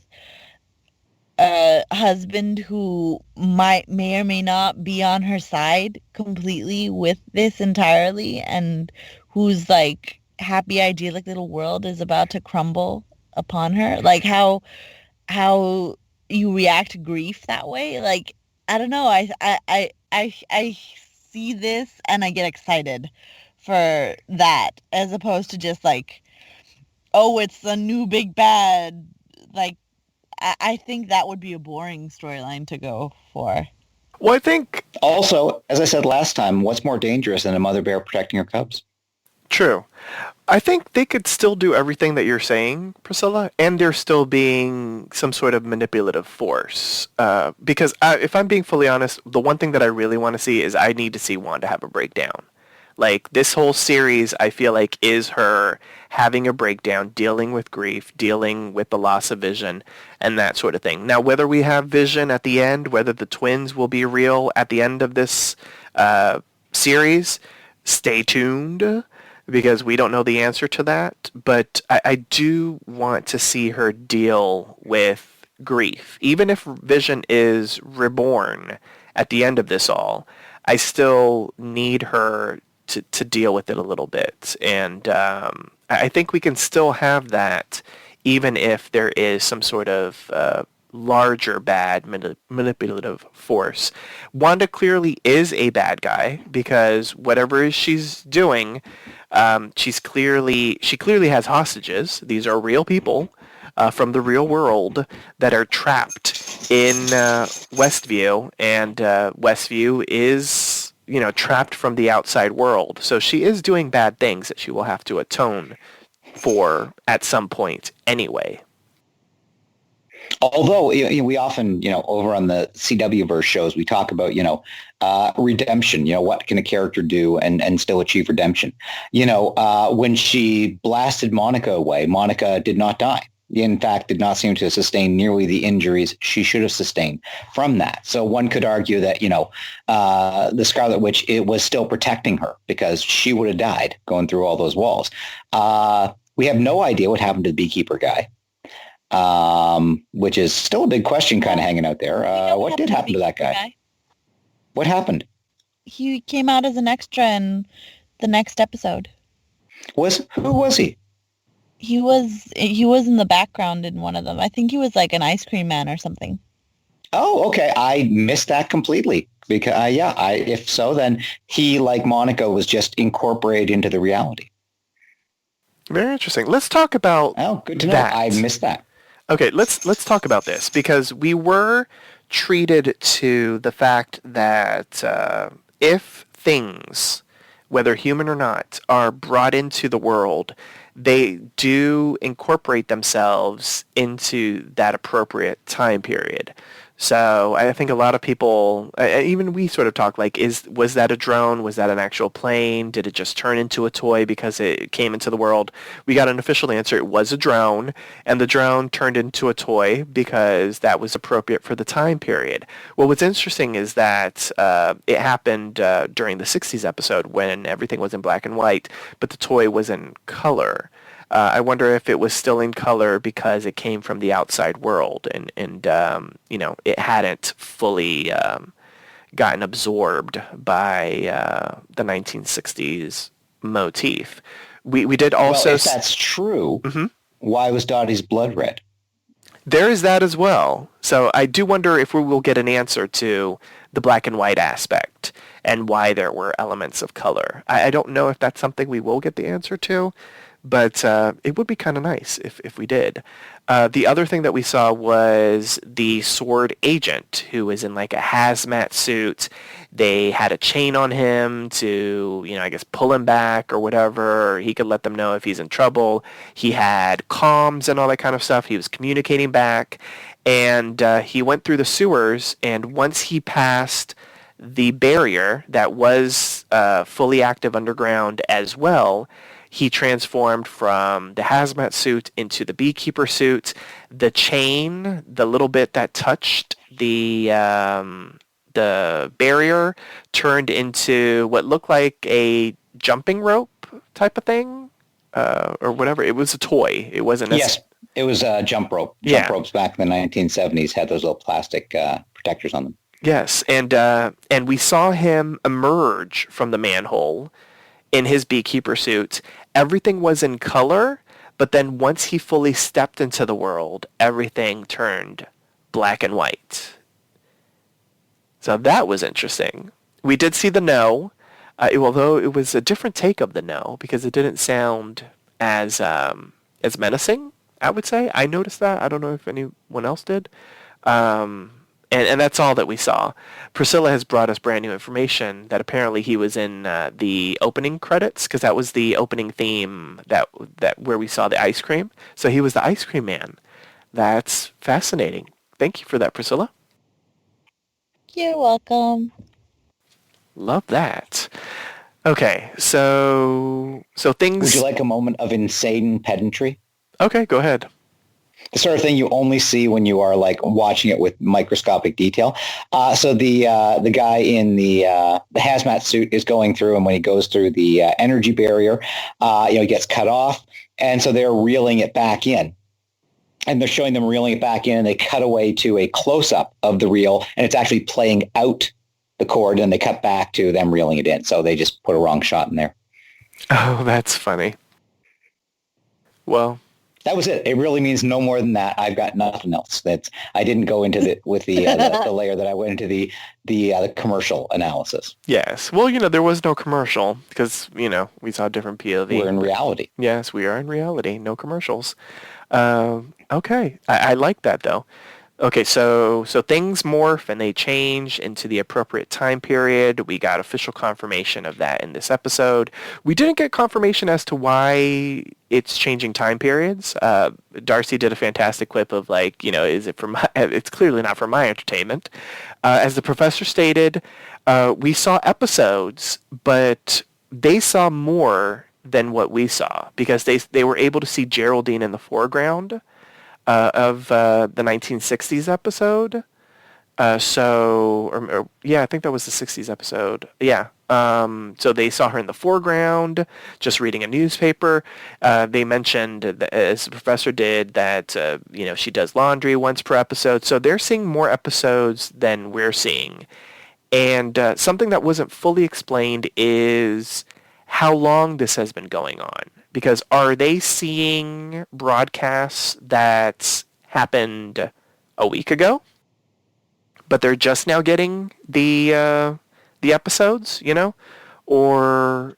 a husband who may or may not be on her side completely with this entirely, and whose like happy idyllic little world is about to crumble upon her. Like how you react to grief that way. Like, I don't know. I see this and I get excited for that, as opposed to just like, oh, it's a new big bad. Like, I think that would be a boring storyline to go for. Well, I think... Also, as I said last time, what's more dangerous than a mother bear protecting her cubs? True. I think they could still do everything that you're saying, Priscilla, and there still being some sort of manipulative force. Because if I'm being fully honest, the one thing that I really want to see is I need to see Wanda have a breakdown. Like, this whole series, I feel like, is her having a breakdown, dealing with grief, dealing with the loss of Vision, and that sort of thing. Now, whether we have Vision at the end, whether the twins will be real at the end of this series, stay tuned, because we don't know the answer to that. But I do want to see her deal with grief. Even if Vision is reborn at the end of this all, I still need her to deal with it a little bit. And I think we can still have that even if there is some sort of larger bad manipulative force. Wanda clearly is a bad guy because whatever she's doing, she clearly has hostages. These are real people from the real world that are trapped in Westview, and Westview is, trapped from the outside world. So she is doing bad things that she will have to atone for at some point anyway. Although we often, over on the CW verse shows, we talk about, redemption. What can a character do and still achieve redemption? When she blasted Monica away, Monica did not die. In fact, did not seem to sustain nearly the injuries she should have sustained from that. So one could argue that, the Scarlet Witch, it was still protecting her because she would have died going through all those walls. We have no idea what happened to the beekeeper guy. Which is still a big question kind of hanging out there. What did happen to that guy? What happened? He came out as an extra in the next episode. Who was he? He was in the background in one of them. I think he was like an ice cream man or something. Oh, okay. I missed that completely because if so, then he, like Monica, was just incorporated into the reality. Very interesting. Let's talk about good to know. that. I missed that. Okay, let's talk about this because we were treated to the fact that if things, whether human or not, are brought into the world, they do incorporate themselves into that appropriate time period. So I think a lot of people, even we sort of talk like, was that a drone? Was that an actual plane? Did it just turn into a toy because it came into the world? We got an official answer. It was a drone, and the drone turned into a toy because that was appropriate for the time period. Well, what's interesting is that it happened during the 60s episode when everything was in black and white, but the toy was in color. I wonder if it was still in color because it came from the outside world and it hadn't fully gotten absorbed by the 1960s motif. We did also... Well, if that's true, Why was Dottie's blood red? There is that as well. So I do wonder if we will get an answer to the black and white aspect and why there were elements of color. I don't know if that's something we will get the answer to, but it would be kind of nice if we did. The other thing that we saw was the sword agent, who was in like a hazmat suit. They had a chain on him to, I guess, pull him back or whatever. Or he could let them know if he's in trouble. He had comms and all that kind of stuff. He was communicating back. And he went through the sewers, and once he passed the barrier that was fully active underground as well, he transformed from the hazmat suit into the beekeeper suit. The chain, the little bit that touched the barrier, turned into what looked like a jumping rope type of thing, or whatever. It was a toy. It wasn't. Yes, it was a jump rope. Jump ropes back in the 1970s had those little plastic protectors on them. Yes, and we saw him emerge from the manhole in his beekeeper suit. Everything was in color, but then once he fully stepped into the world, everything turned black and white. So that was interesting. We did see the no, although it was a different take of the no because it didn't sound as menacing, I would say. I noticed that. I don't know if anyone else did. And that's all that we saw. Priscilla has brought us brand new information that apparently he was in the opening credits because that was the opening theme that where we saw the ice cream. So he was the ice cream man. That's fascinating. Thank you for that, Priscilla. You're welcome. Love that. Okay, so things... Would you like a moment of insane pedantry? Okay, go ahead. The sort of thing you only see when you are like watching it with microscopic detail. So the guy in the hazmat suit is going through, and when he goes through the energy barrier, he gets cut off, and so they're reeling it back in, and they're showing them reeling it back in, and they cut away to a close up of the reel, and it's actually playing out the cord, and they cut back to them reeling it in. So they just put a wrong shot in there. Oh, that's funny. Well, That was it. It really means no more than that. I've got nothing else. I didn't go into the layer that I went into the commercial analysis. Yes. Well, there was no commercial because, we saw different POV. We're in reality. Yes, we are in reality. No commercials. Okay. I like that, though. Okay, so things morph and they change into the appropriate time period. We got official confirmation of that in this episode. We didn't get confirmation as to why it's changing time periods. Darcy did a fantastic clip of is it for my? It's clearly not for my entertainment. As the professor stated, we saw episodes, but they saw more than what we saw because they were able to see Geraldine in the foreground of the 1960s episode. I think that was the 60s episode. Yeah. So they saw her in the foreground, just reading a newspaper. They mentioned, as the professor did, that, she does laundry once per episode. So they're seeing more episodes than we're seeing. And something that wasn't fully explained is how long this has been going on. Because are they seeing broadcasts that happened a week ago, but they're just now getting the episodes, or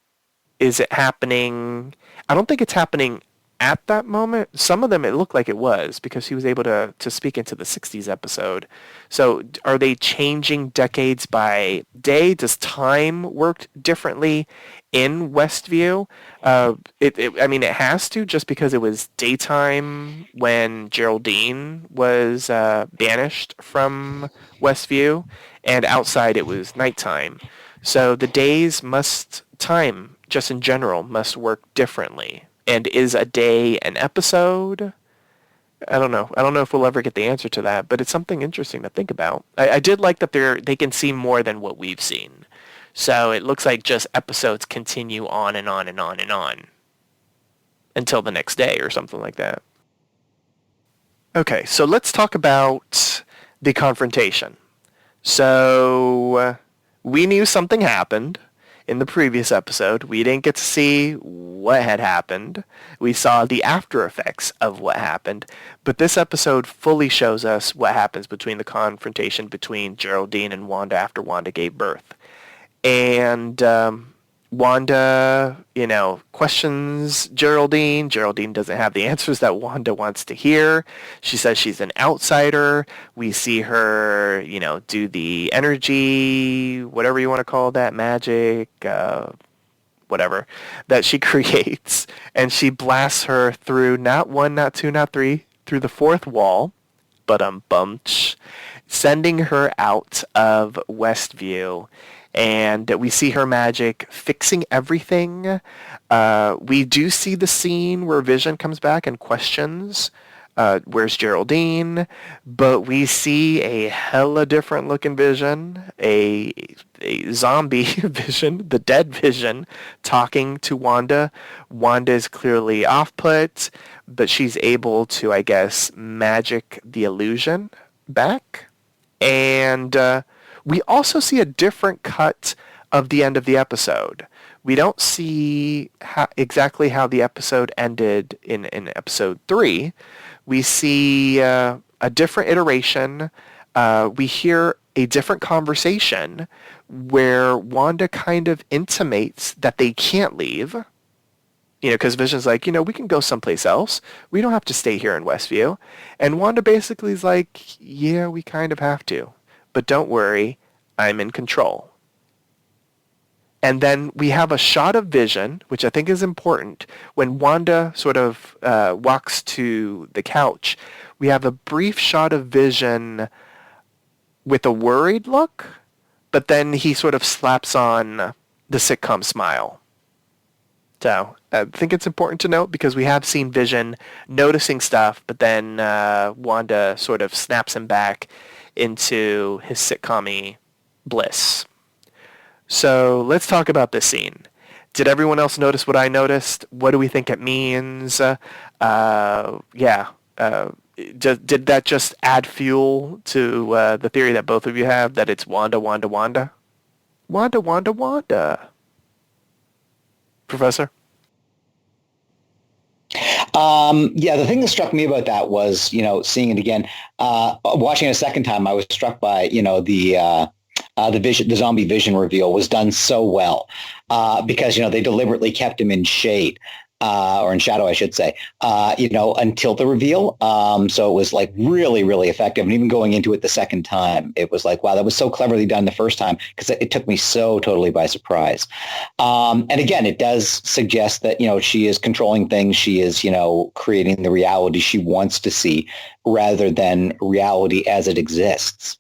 is it happening? I don't think it's happening at that moment. Some of them it looked like it was because he was able to speak into the 60s episode. So are they changing decades by day? Does time work differently in Westview? It has to, just because it was daytime when Geraldine was banished from Westview, and outside it was nighttime. So the days time just in general must work differently. And is a day an episode? I don't know. I don't know if we'll ever get the answer to that, but it's something interesting to think about. I did like that they can see more than what we've seen. So it looks like just episodes continue on and on and on and on until the next day or something like that. Okay, so let's talk about the confrontation. So we knew something happened in the previous episode. We didn't get to see what had happened. We saw the after effects of what happened. But this episode fully shows us what happens between the confrontation between Geraldine and Wanda after Wanda gave birth. And Wanda, questions Geraldine. Geraldine doesn't have the answers that Wanda wants to hear. She says she's an outsider. We see her, do the energy, whatever you want to call that, magic, whatever, that she creates. And she blasts her through not one, not two, not three, through the fourth wall, sending her out of Westview. And we see her magic fixing everything. We do see the scene where Vision comes back and questions, where's Geraldine? But we see a hella different looking Vision, a zombie Vision, the dead Vision, talking to Wanda. Wanda is clearly off-put, but she's able to, I guess, magic the illusion back. And we also see a different cut of the end of the episode. We don't see exactly how the episode ended in episode 3. We see a different iteration. We hear a different conversation where Wanda kind of intimates that they can't leave. Because Vision's like, we can go someplace else. We don't have to stay here in Westview. And Wanda basically is like, yeah, we kind of have to. But don't worry, I'm in control. And then we have a shot of Vision, which I think is important. When Wanda sort of walks to the couch, we have a brief shot of Vision with a worried look, but then he sort of slaps on the sitcom smile. So I think it's important to note because we have seen Vision noticing stuff, but then Wanda sort of snaps him back into his sitcom-y bliss. So let's talk about this scene. Did everyone else notice what I noticed? What do we think it means? Did that just add fuel to the theory that both of you have, that it's Wanda, Wanda, Wanda? Wanda, Wanda, Wanda. Professor? Yeah, the thing that struck me about that was, seeing it again, watching it a second time, I was struck by, the zombie vision reveal was done so well because, they deliberately kept him in shade. Or in shadow, I should say, until the reveal. So it was like really, really effective. And even going into it the second time, it was like, wow, that was so cleverly done the first time because it took me so totally by surprise. And again, it does suggest that, she is controlling things. She is, creating the reality she wants to see rather than reality as it exists.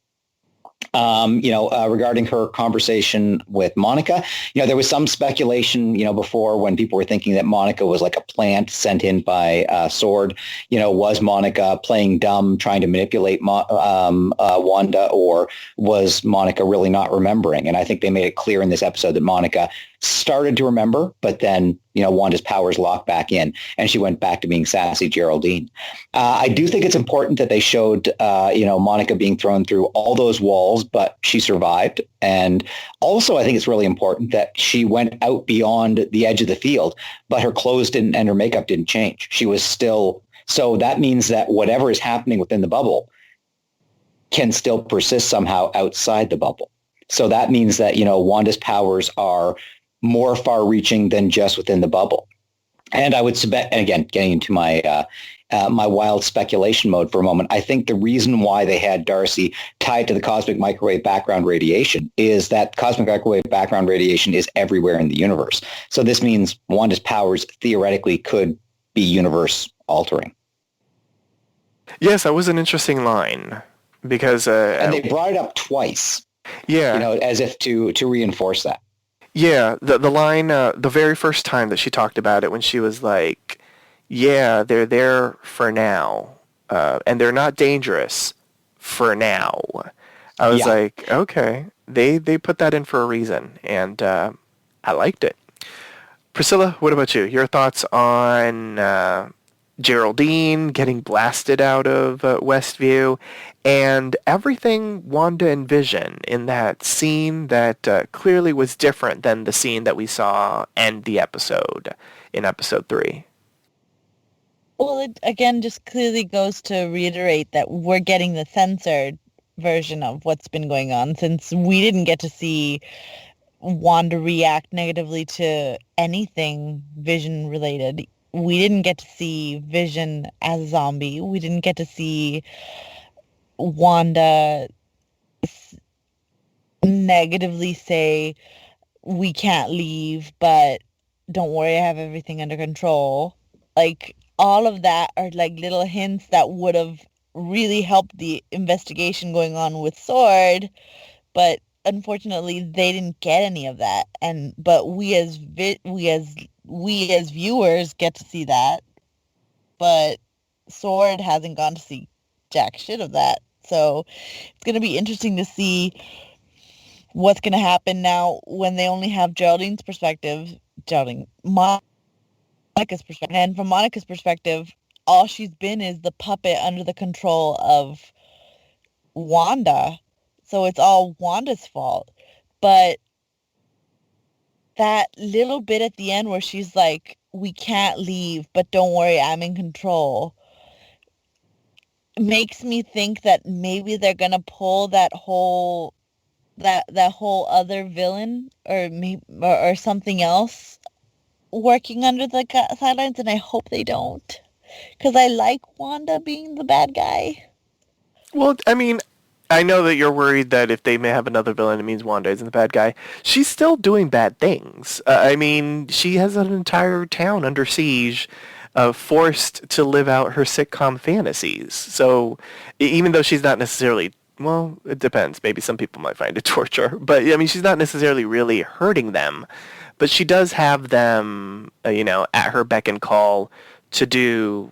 Regarding her conversation with Monica, there was some speculation, before when people were thinking that Monica was like a plant sent in by Sword. Was Monica playing dumb, trying to manipulate Wanda, or was Monica really not remembering? And I think they made it clear in this episode that Monica started to remember, but then, Wanda's powers locked back in and she went back to being sassy Geraldine. I do think it's important that they showed, Monica being thrown through all those walls, but she survived. And also, I think it's really important that she went out beyond the edge of the field, but her clothes didn't and her makeup didn't change. She was still, so that means that whatever is happening within the bubble can still persist somehow outside the bubble. So that means that, Wanda's powers are more far-reaching than just within the bubble. And I would submit, and again, getting into my my wild speculation mode for a moment, I think the reason why they had Darcy tied to the cosmic microwave background radiation is that cosmic microwave background radiation is everywhere in the universe. So this means Wanda's powers theoretically could be universe-altering. Yes, that was an interesting line because... and they brought it up twice. Yeah. As if to reinforce that. Yeah, the line, the very first time that she talked about it when she was like, yeah, they're there for now, and they're not dangerous for now. I was like, okay, they put that in for a reason, and I liked it. Priscilla, what about you? Your thoughts on Geraldine getting blasted out of Westview, and everything Wanda and Vision in that scene that clearly was different than the scene that we saw end the episode in episode 3. Well, it again just clearly goes to reiterate that we're getting the censored version of what's been going on, since we didn't get to see Wanda react negatively to anything Vision related. We didn't get to see Vision as a zombie. We didn't get to see Wanda negatively say, we can't leave, but don't worry, I have everything under control. Like, all of that are like little hints that would have really helped the investigation going on with Sword, but unfortunately they didn't get any of that. But we as viewers get to see that, but Sword hasn't gone to see jack shit of that. So it's going to be interesting to see what's going to happen now when they only have Monica's perspective. And from Monica's perspective, all she's been is the puppet under the control of Wanda. So it's all Wanda's fault. But that little bit at the end where she's like, we can't leave, but don't worry, I'm in control, makes me think that maybe they're gonna pull that whole other villain or something else working under the sidelines, and I hope they don't, because I like Wanda being the bad guy. Well, I mean, I know that you're worried that if they may have another villain, it means Wanda isn't the bad guy. She's still doing bad things. I mean, she has an entire town under siege, forced to live out her sitcom fantasies. So even though she's not necessarily, well, it depends. Maybe some people might find it torture. But, I mean, she's not necessarily really hurting them. But she does have them, at her beck and call to do,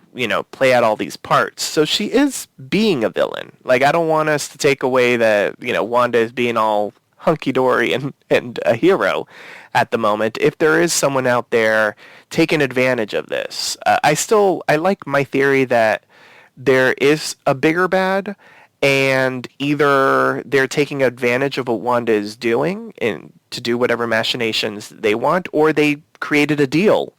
play out all these parts. So she is being a villain. Like, I don't want us to take away that, Wanda is being all hunky-dory and a hero at the moment. If there is someone out there taking advantage of this, I like my theory that there is a bigger bad, and either they're taking advantage of what Wanda is doing and to do whatever machinations they want, or they created a deal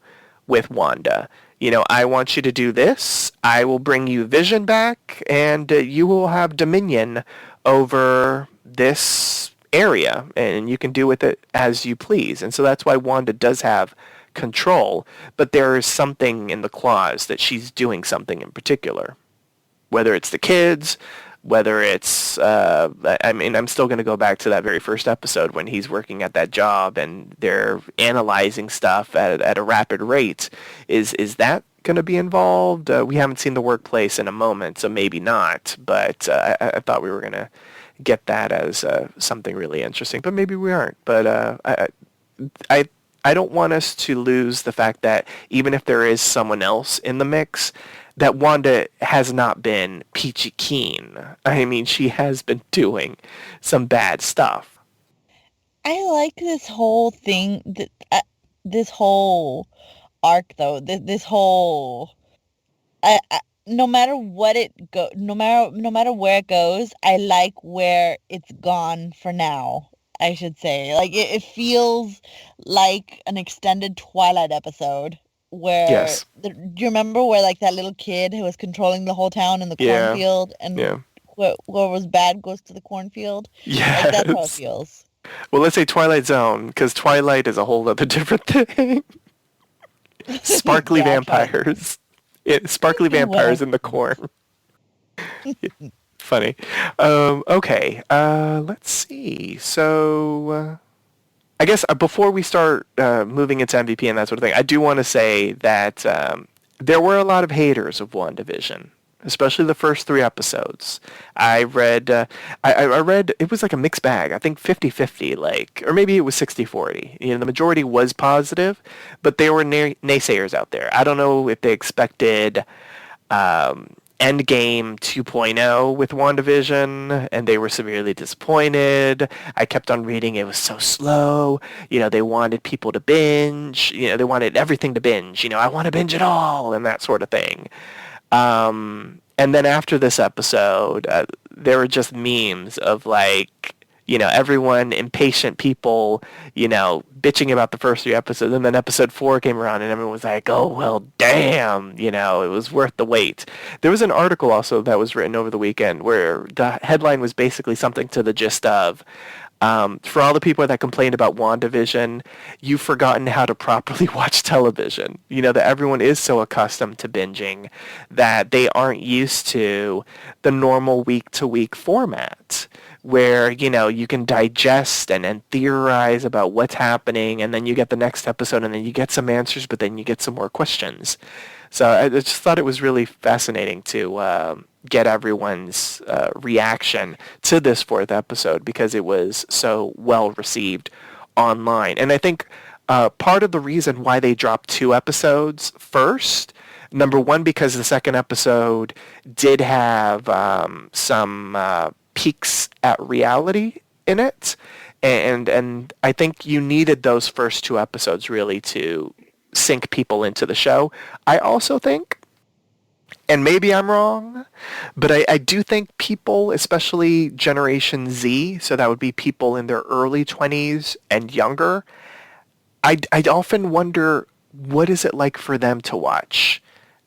with Wanda, I want you to do this. I will bring you Vision back, and you will have dominion over this area, and you can do with it as you please. And so that's why Wanda does have control, but there is something in the clause that she's doing something in particular. Whether it's the kids, whether it's, I'm still going to go back to that very first episode when he's working at that job and they're analyzing stuff at a rapid rate. Is that going to be involved? We haven't seen the workplace in a moment, so maybe not. But I thought we were going to get that as something really interesting, but maybe we aren't. But I don't want us to lose the fact that even if there is someone else in the mix, that Wanda has not been peachy keen. I mean, she has been doing some bad stuff. I like this whole thing, this whole arc, though. This whole, no matter what no matter where it goes, I like where it's gone for now. I should say, like it feels like an extended Twilight episode. Where Yes. do you remember where like that little kid who was controlling the whole town in the Yeah. cornfield, and Yeah. what was bad goes to the cornfield? Yes. Like that's how it feels. Well, let's say Twilight Zone, because Twilight is a whole other different thing. Sparkly Yeah, vampires. Sparkly vampires in the corn. Funny. Okay. Let's see. So, I guess before we start moving into MVP and that sort of thing, I do want to say that there were a lot of haters of WandaVision, especially the first 3 episodes. I read, I read, it was like a mixed bag. I think 50-50, like, or maybe it was 60-40. The majority was positive, but there were naysayers out there. I don't know if they expected Endgame 2.0 with WandaVision, and they were severely disappointed. I kept on reading it was so slow. They wanted people to binge. They wanted everything to binge. I want to binge it all, and that sort of thing. And then after this episode, there were just memes of like, everyone, impatient people, bitching about the first 3 episodes. And then episode 4 came around and everyone was like, oh, well, damn, it was worth the wait. There was an article also that was written over the weekend where the headline was basically something to the gist of, for all the people that complained about WandaVision, you've forgotten how to properly watch television. That everyone is so accustomed to binging that they aren't used to the normal week-to-week format where, you can digest and theorize about what's happening, and then you get the next episode, and then you get some answers, but then you get some more questions. So I just thought it was really fascinating to get everyone's reaction to this 4th episode because it was so well received online. And I think part of the reason why they dropped 2 episodes first, number one, because the 2nd episode did have some peaks at reality in it. And I think you needed those first 2 episodes really to sink people into the show. I also think, and maybe I'm wrong, but I do think people, especially Generation Z, so that would be people in their early 20s and younger, I'd often wonder, what is it like for them to watch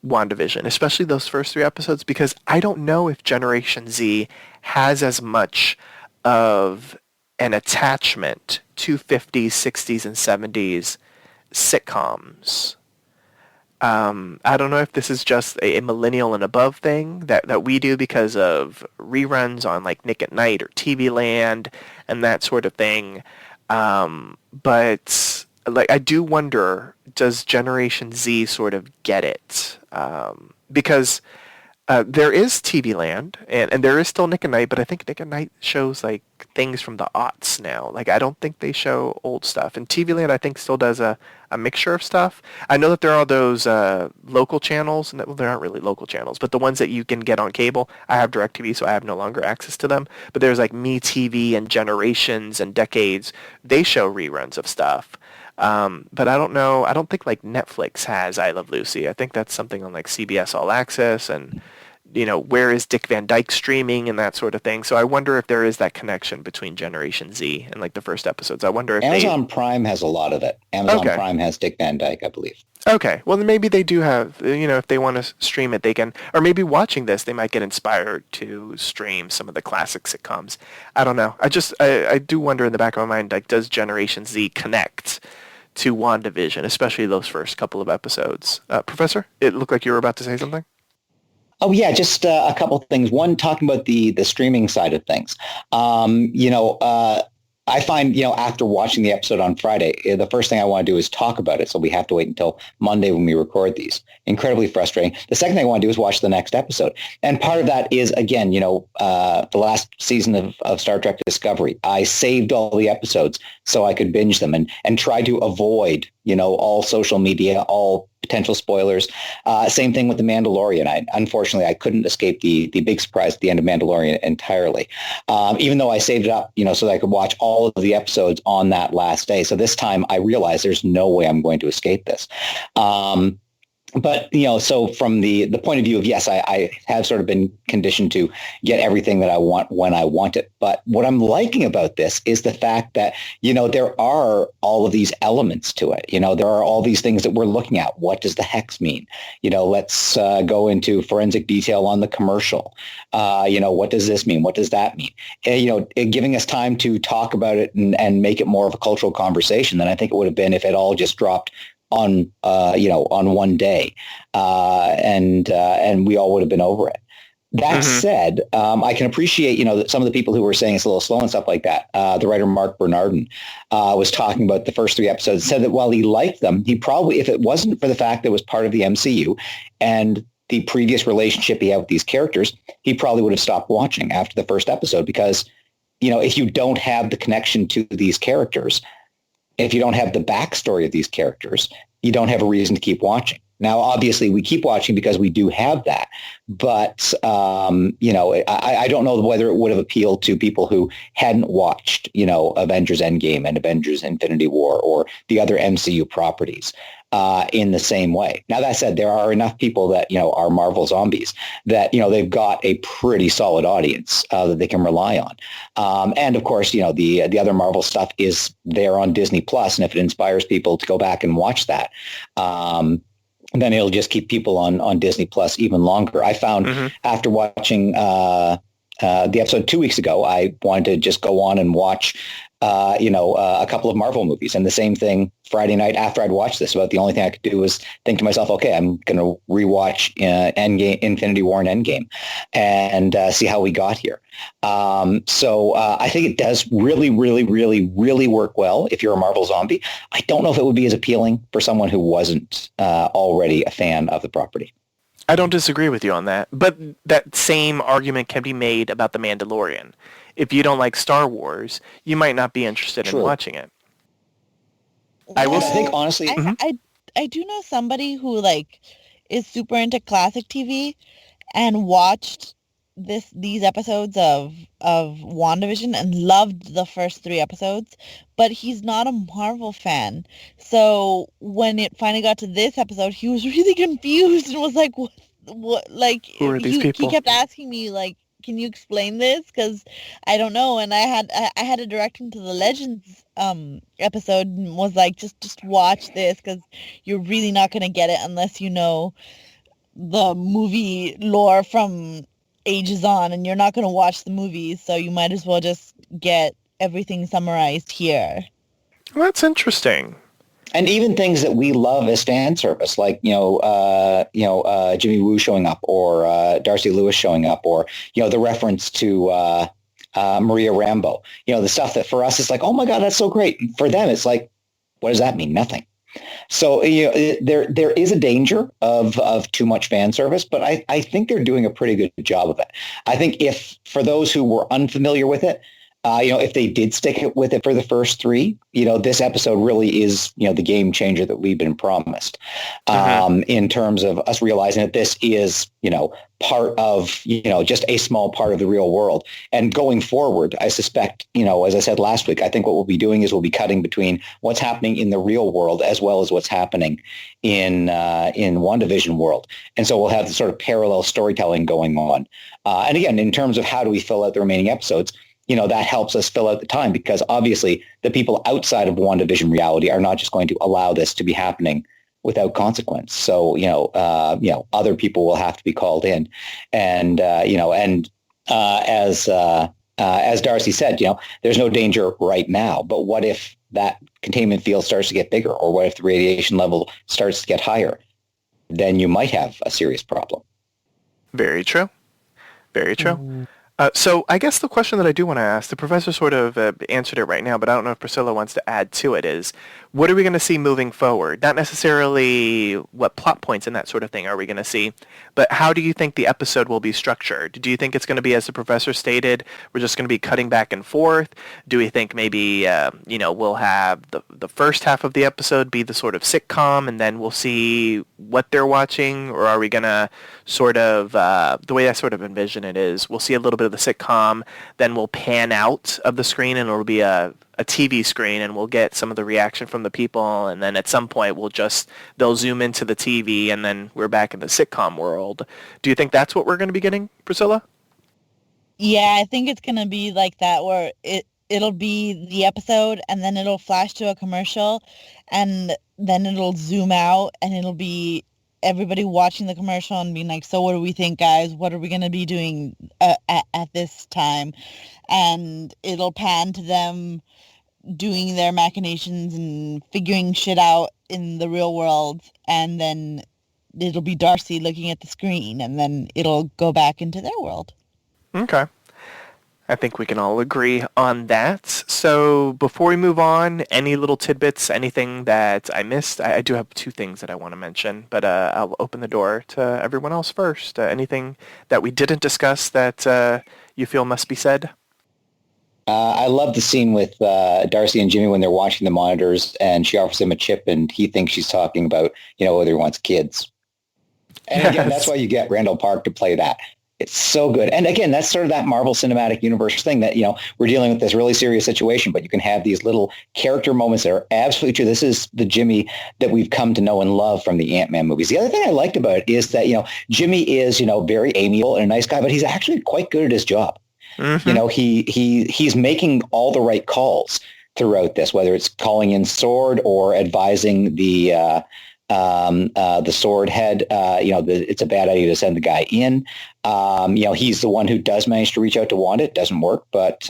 WandaVision, especially those first 3 episodes, because I don't know if Generation Z has as much of an attachment to 50s, 60s, and 70s sitcoms. I don't know if this is just a millennial and above thing that we do because of reruns on like Nick at Night or TV Land and that sort of thing. But like, I do wonder, does Generation Z sort of get it? Because there is TV Land and there is still Nick at Night, but I think Nick at Night shows like things from the aughts now. Like, I don't think they show old stuff. And TV Land, I think, still does a mixture of stuff. I know that there are those local channels, and well, they aren't really local channels, but the ones that you can get on cable. I have DirecTV, so I have no longer access to them. But there's like MeTV and Generations and Decades. They show reruns of stuff. But I don't know. I don't think like Netflix has I Love Lucy. I think that's something on like CBS All Access and where is Dick Van Dyke streaming and that sort of thing. So I wonder if there is that connection between Generation Z and like the first episodes. I wonder if Amazon Prime has a lot of it. Amazon Okay. Prime has Dick Van Dyke, I believe. Okay, well then maybe they do have, if they want to stream it, they can, or maybe watching this, they might get inspired to stream some of the classic sitcoms. I don't know. I do wonder in the back of my mind, like, does Generation Z connect to WandaVision, especially those first couple of episodes? Professor, it looked like you were about to say something. Oh yeah, just a couple of things. One, talking about the streaming side of things. I find, after watching the episode on Friday, the first thing I want to do is talk about it. So we have to wait until Monday when we record these. Incredibly frustrating. The second thing I want to do is watch the next episode. And part of that is, again, the last season of Star Trek Discovery. I saved all the episodes so I could binge them and try to avoid, all social media, all potential spoilers. Same thing with The Mandalorian. Unfortunately, I couldn't escape the big surprise at the end of Mandalorian entirely, even though I saved it up, so that I could watch all of the episodes on that last day. So this time I realized there's no way I'm going to escape this. But, so from the point of view of, yes, I have sort of been conditioned to get everything that I want when I want it. But what I'm liking about this is the fact that, there are all of these elements to it. There are all these things that we're looking at. What does the hex mean? Let's go into forensic detail on the commercial. What does this mean? What does that mean? Giving us time to talk about it and make it more of a cultural conversation than I think it would have been if it all just dropped on one day, and we all would have been over it. That said, I can appreciate, that some of the people who were saying it's a little slow and stuff like that. The writer Mark Bernardin was talking about the first 3 episodes, said that while he liked them, he probably, if it wasn't for the fact that it was part of the MCU and the previous relationship he had with these characters, he probably would have stopped watching after the first episode because, if you don't have the connection to these characters, if you don't have the backstory of these characters, you don't have a reason to keep watching. Now, obviously, we keep watching because we do have that. But, I don't know whether it would have appealed to people who hadn't watched, Avengers Endgame and Avengers Infinity War or the other MCU properties in the same way. Now, that said, there are enough people that, are Marvel zombies that, they've got a pretty solid audience that they can rely on. And of course, the other Marvel stuff is there on Disney Plus. And if it inspires people to go back and watch that, then it'll just keep people on Disney Plus even longer. I found after watching the episode 2 weeks ago, I wanted to just go on and watch, a couple of Marvel movies. And the same thing Friday night after I'd watched this. About the only thing I could do was think to myself, okay, I'm going to rewatch Endgame, Infinity War and Endgame and see how we got here. So I think it does really, really, really, really work well if you're a Marvel zombie. I don't know if it would be as appealing for someone who wasn't already a fan of the property. I don't disagree with you on that, but that same argument can be made about The Mandalorian. If you don't like Star Wars, you might not be interested in watching it. I think, honestly... I do know somebody who, is super into classic TV and watched these episodes of WandaVision and loved the first 3 episodes, but he's not a Marvel fan. So when it finally got to this episode, he was really confused and was like, what like, who are these people? He kept asking me, can you explain this? Because I don't know. And I had to direct him to the Legends episode and was like, just watch this because you're really not going to get it unless you know the movie lore from ages on, and you're not going to watch the movies, so you might as well just get everything summarized here. Well, that's interesting. And even things that we love as fan service, like Jimmy Woo showing up, or Darcy Lewis showing up, or the reference to Maria Rambeau. The stuff that for us is like, oh my God, that's so great. For them, it's like, what does that mean? Nothing. So there is a danger of too much fan service, but I think they're doing a pretty good job of it. I think if for those who were unfamiliar with it, If they did stick it with it for the first three, this episode really is, the game changer that we've been promised, in terms of us realizing that this is, part of, just a small part of the real world. And going forward, I suspect, as I said last week, I think what we'll be doing is we'll be cutting between what's happening in the real world as well as what's happening in WandaVision world. And so we'll have the sort of parallel storytelling going on. And again, in terms of how do we fill out the remaining episodes, that helps us fill out the time, because obviously the people outside of WandaVision reality are not just going to allow this to be happening without consequence. So, other people will have to be called in. And, as Darcy said, there's no danger right now, but what if that containment field starts to get bigger, or what if the radiation level starts to get higher? Then you might have a serious problem. Very true. Very true. So I guess the question that I do want to ask, the professor sort of answered it right now, but I don't know if Priscilla wants to add to it, is what are we going to see moving forward? Not necessarily what plot points and that sort of thing are we going to see, but how do you think the episode will be structured? Do you think it's going to be, as the professor stated, we're just going to be cutting back and forth? Do we think maybe, we'll have the first half of the episode be the sort of sitcom, and then we'll see what they're watching? Or are we going to sort of, the way I sort of envision it is, we'll see a little bit of the sitcom, then we'll pan out of the screen and it'll be a TV screen, and we'll get some of the reaction from the people, and then at some point they'll zoom into the TV, and then we're back in the sitcom world. Do you think that's what we're going to be getting, Priscilla? Yeah, I think it's going to be like that, where it'll be the episode, and then it'll flash to a commercial, and then it'll zoom out, and it'll be everybody watching the commercial and being like, so what do we think, guys? What are we going to be doing at this time? And it'll pan to them doing their machinations and figuring shit out in the real world, and then it'll be Darcy looking at the screen, and then it'll go back into their world. Okay. I think we can all agree on that. So before we move on, any little tidbits, anything that I missed? I do have two things that I want to mention, but I'll open the door to everyone else first. Anything that we didn't discuss that you feel must be said? I love the scene with Darcy and Jimmy when they're watching the monitors, and she offers him a chip, and he thinks she's talking about, whether he wants kids. And again, that's why you get Randall Park to play that. It's so good. And again, that's sort of that Marvel Cinematic Universe thing that, we're dealing with this really serious situation, but you can have these little character moments that are absolutely true. This is the Jimmy that we've come to know and love from the Ant-Man movies. The other thing I liked about it is that, Jimmy is, very amiable and a nice guy, but he's actually quite good at his job. Mm-hmm. He's making all the right calls throughout this, whether it's calling in Sword or advising the Sword head, it's a bad idea to send the guy in. He's the one who does manage to reach out to Wanda. It doesn't work, but,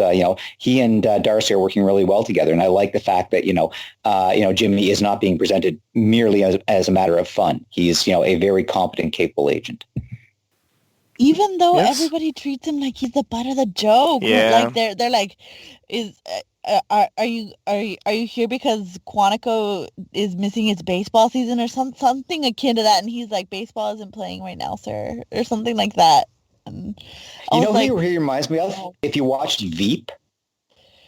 he and Darcy are working really well together. And I like the fact that, Jimmy is not being presented merely as a matter of fun. He's, a very competent, capable agent. Even though everybody treats him like he's the butt of the joke. Yeah. Like they're like, are you here because Quantico is missing his baseball season or something akin to that? And he's like, baseball isn't playing right now, sir, or something like that. And who he reminds me of? If you watched Veep,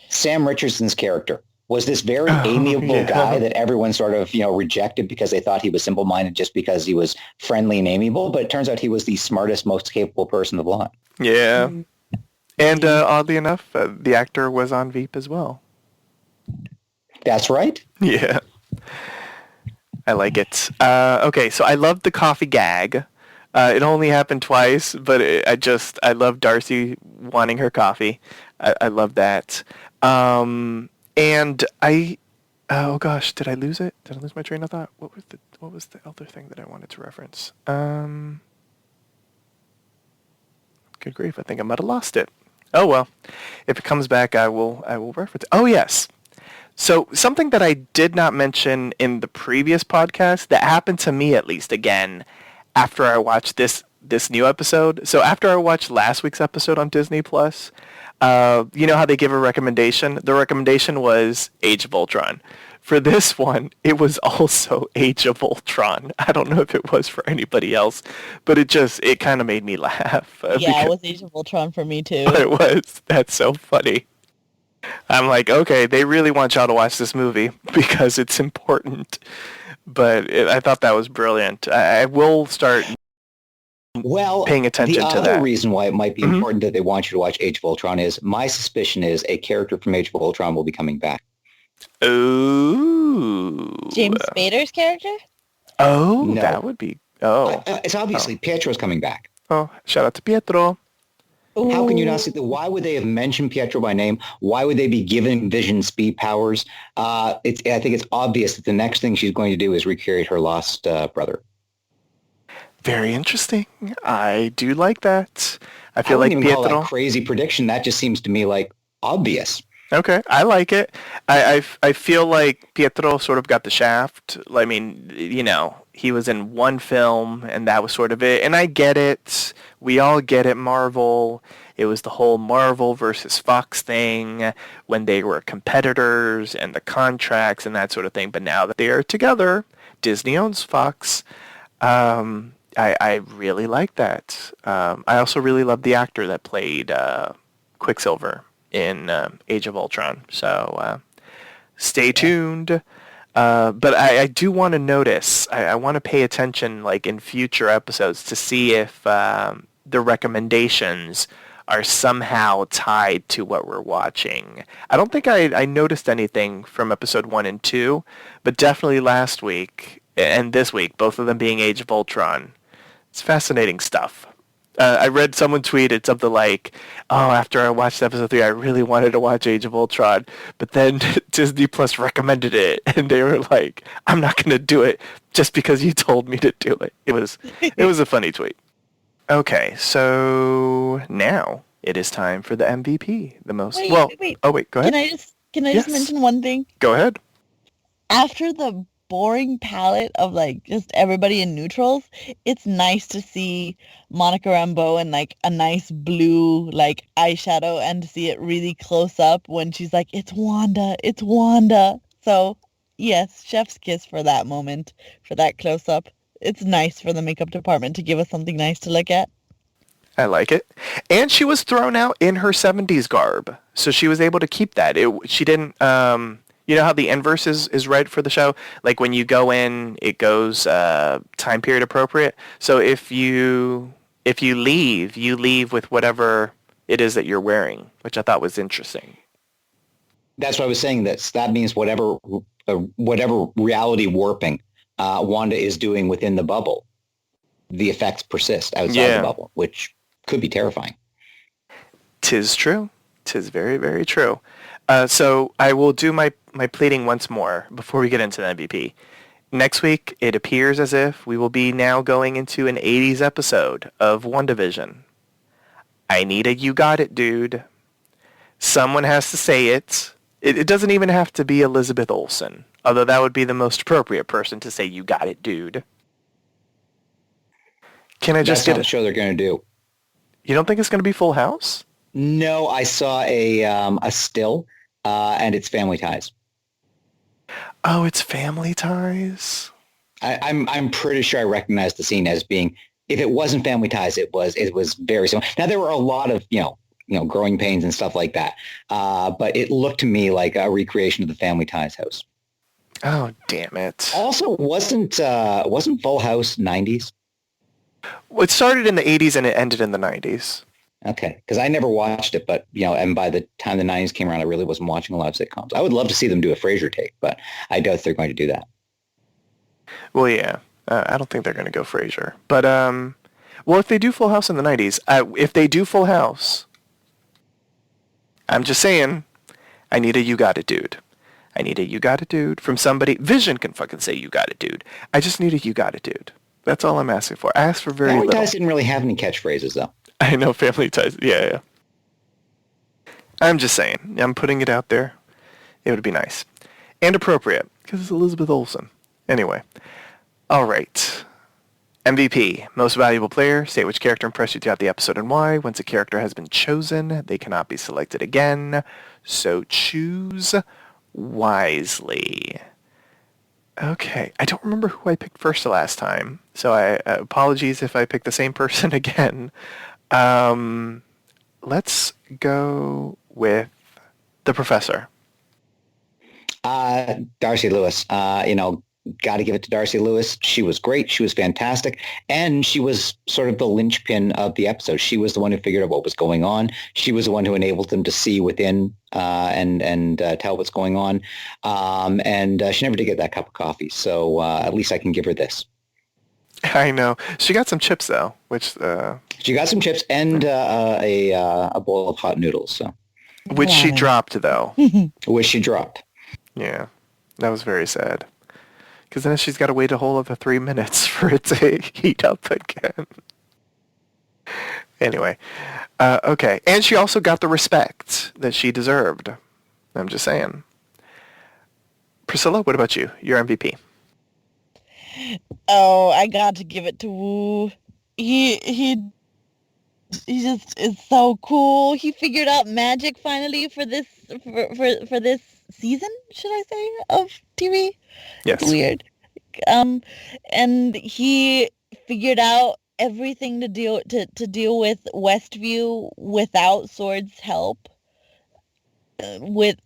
Sam Richardson's character was this very amiable guy that everyone sort of, rejected because they thought he was simple-minded just because he was friendly and amiable. But it turns out he was the smartest, most capable person of the lot. Yeah. And oddly enough, the actor was on Veep as well. That's right. Yeah. I like it. Okay, so I love the coffee gag. It only happened twice, but I love Darcy wanting her coffee. I love that. And oh gosh, did I lose it? Did I lose my train of thought? What was the other thing that I wanted to reference? Good grief, I think I might have lost it. Oh well, if it comes back, I will reference it. Oh yes. So something that I did not mention in the previous podcast that happened to me at least again after I watched this new episode. So after I watched last week's episode on Disney Plus, you know how they give a recommendation? The recommendation was Age of Ultron. For this one, it was also Age of Ultron. I don't know if it was for anybody else, but it kind of made me laugh. Yeah, it was Age of Ultron for me too. It was. That's so funny. I'm like, okay, they really want y'all to watch this movie because it's important. But I thought that was brilliant. I will start Well, paying the attention to other that. reason why it might be Mhm. important that they want you to watch Age of Ultron is my suspicion is a character from Age of Ultron will be coming back. Ooh. James Spader's character? Oh, that No. would be. Oh. It's obviously Pietro's coming back. Oh, shout out to Pietro. How can you not Ooh. see that? Why would they have mentioned Pietro by name? Why would they be giving Vision speed powers? I think it's obvious that the next thing she's going to do is recreate her lost brother. Very interesting. I do like that. I I feel wouldn't like even call that Pietro. crazy prediction. That just seems to me like obvious. Okay, I like it. I feel like Pietro sort of got the shaft. I mean, he was in one film and that was sort of it. And I get it. We all get it, Marvel. It was the whole Marvel versus Fox thing when they were competitors and the contracts and that sort of thing. But now that they are together, Disney owns Fox. I really like that. I also really love the actor that played Quicksilver in Age of Ultron. So stay tuned. But I do want to notice, I want to pay attention like in future episodes to see if the recommendations are somehow tied to what we're watching. I don't think I noticed anything from episode 1 and 2, but definitely last week and this week, both of them being Age of Ultron. It's fascinating stuff. I read someone tweeted something like, "Oh, after I watched episode 3, I really wanted to watch Age of Ultron, but then Disney Plus recommended it, and they were like, I'm not going to do it just because you told me to do it." It was a funny tweet. Okay, so now it is time for the MVP. The most Wait. Oh wait, go Can ahead. I just Yes. mention one thing? Go ahead. After the boring palette of like just everybody in neutrals, it's nice to see Monica Rambeau in like a nice blue like eyeshadow and to see it really close up when she's like, "It's Wanda, it's Wanda." So yes, chef's kiss for that moment, for that close up. It's nice for the makeup department to give us something nice to look at. I like it. And she was thrown out in her 70s garb. So she was able to keep that. She didn't, you know how the inverse is right for the show? Like when you go in, it goes time period appropriate. So if you leave with whatever it is that you're wearing, which I thought was interesting. That's what I was saying. That means whatever reality warping Wanda is doing within the bubble, the effects persist outside the Yeah. bubble, which could be terrifying. 'Tis true. 'Tis very, very true. So I will do my pleading once more before we get into the MVP. Next week, it appears as if we will be now going into an 80s episode of WandaVision. I need a "you got it, dude." Someone has to say it. It doesn't even have to be Elizabeth Olsen, although that would be the most appropriate person to say "you got it, dude." Can I just That's not get the it? show they're going to do. You don't think it's going to be Full House? No, I saw a still, and it's Family Ties. Oh, it's Family Ties. I'm pretty sure I recognize the scene as being, if it wasn't Family Ties, it was very similar. Now there were a lot of growing pains and stuff like that, but it looked to me like a recreation of the Family Ties house. Oh, damn it. Also, wasn't Full House 90s? Well, it started in the 80s and it ended in the 90s. Okay, because I never watched it, but and by the time the 90s came around, I really wasn't watching a lot of sitcoms. I would love to see them do a Frasier take, but I doubt they're going to do that. Well, yeah. I don't think they're going to go Frasier. But, well, if they do Full House in the 90s, if they do Full House, I'm just saying, I need a "you got it, dude." I need a "you got it, dude" from somebody. Vision can fucking say "you got it, dude." I just need a "you got it, dude." That's all I'm asking for. I asked for very Family little. Ties didn't really have any catchphrases, though. I know Family Ties. Yeah. I'm just saying. I'm putting it out there. It would be nice. And appropriate, because it's Elizabeth Olsen. Anyway. All right. MVP, most valuable player. State which character impressed you throughout the episode and why. Once a character has been chosen, they cannot be selected again. So choose wisely. Okay. I don't remember who I picked first the last time. So apologies if I pick the same person again. Let's go with The professor. Darcy Lewis. Got to give it to Darcy Lewis. She was great. She was fantastic. And she was sort of the linchpin of the episode. She was the one who figured out what was going on. She was the one who enabled them to see within and tell what's going on. And she never did get that cup of coffee. So at least I can give her this. I know. She got some chips, though, which... She got some chips and a bowl of hot noodles. So, which she dropped, though. Which she dropped. Yeah, that was very sad. Because then she's got to wait a whole other 3 minutes for it to heat up again. Anyway, okay. And she also got the respect that she deserved. I'm just saying. Priscilla, what about you? Your MVP. Oh, I got to give it to Wu. He just is so cool. He figured out magic finally for this for this season, should I say, of TV? Yes. It's weird. And he figured out everything to deal with Westview without Sword's help. With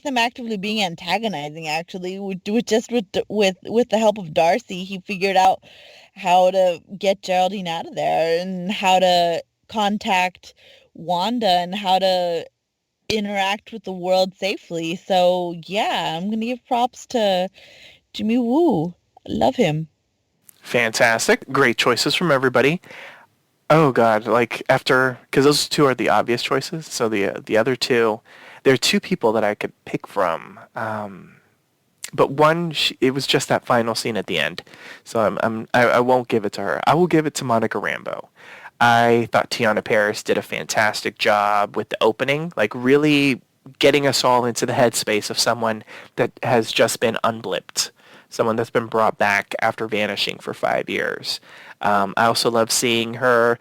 them actively being antagonizing, actually, with the help of Darcy, he figured out how to get Geraldine out of there and how to contact Wanda and how to interact with the world safely. So yeah, I'm gonna give props to Jimmy Woo. I love him. Fantastic. Great choices from everybody. Oh God, because those two are the obvious choices. So the other two, there are two people that I could pick from. But one, it was just that final scene at the end. So I won't give it to her. I will give it to Monica Rambeau. I thought Tiana Paris did a fantastic job with the opening, really getting us all into the headspace of someone that has just been unblipped, someone that's been brought back after vanishing for 5 years. I also love seeing her,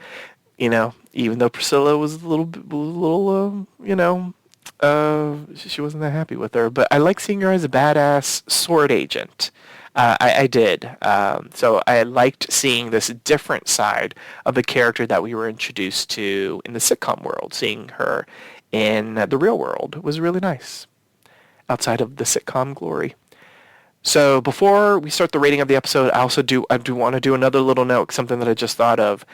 even though Priscilla was a little, she wasn't that happy with her, but I like seeing her as a badass sword agent. I did. So I liked seeing this different side of the character that we were introduced to in the sitcom world. Seeing her in the real world was really nice, outside of the sitcom glory. So before we start the rating of the episode, I do want to do another little note, something that I just thought of,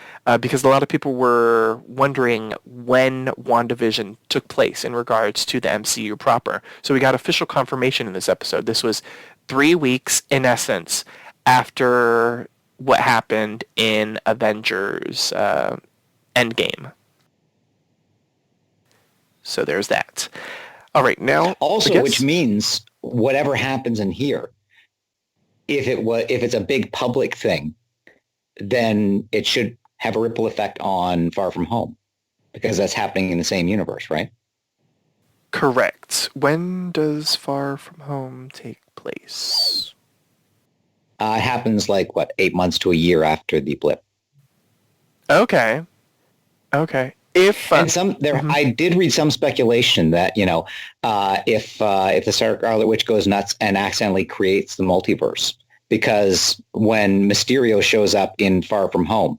because a lot of people were wondering when WandaVision took place in regards to the MCU proper. So we got official confirmation in this episode. This was 3 weeks, in essence, after what happened in Avengers Endgame. So there's that. All right, now... Also, which means whatever happens in here, if it's a big public thing, then it should have a ripple effect on Far From Home, because that's happening in the same universe, right? Correct. When does Far From Home take place? It happens 8 months to a year after the blip. Okay. If I did read some speculation that if the Scarlet Witch goes nuts and accidentally creates the multiverse, because when Mysterio shows up in Far From Home,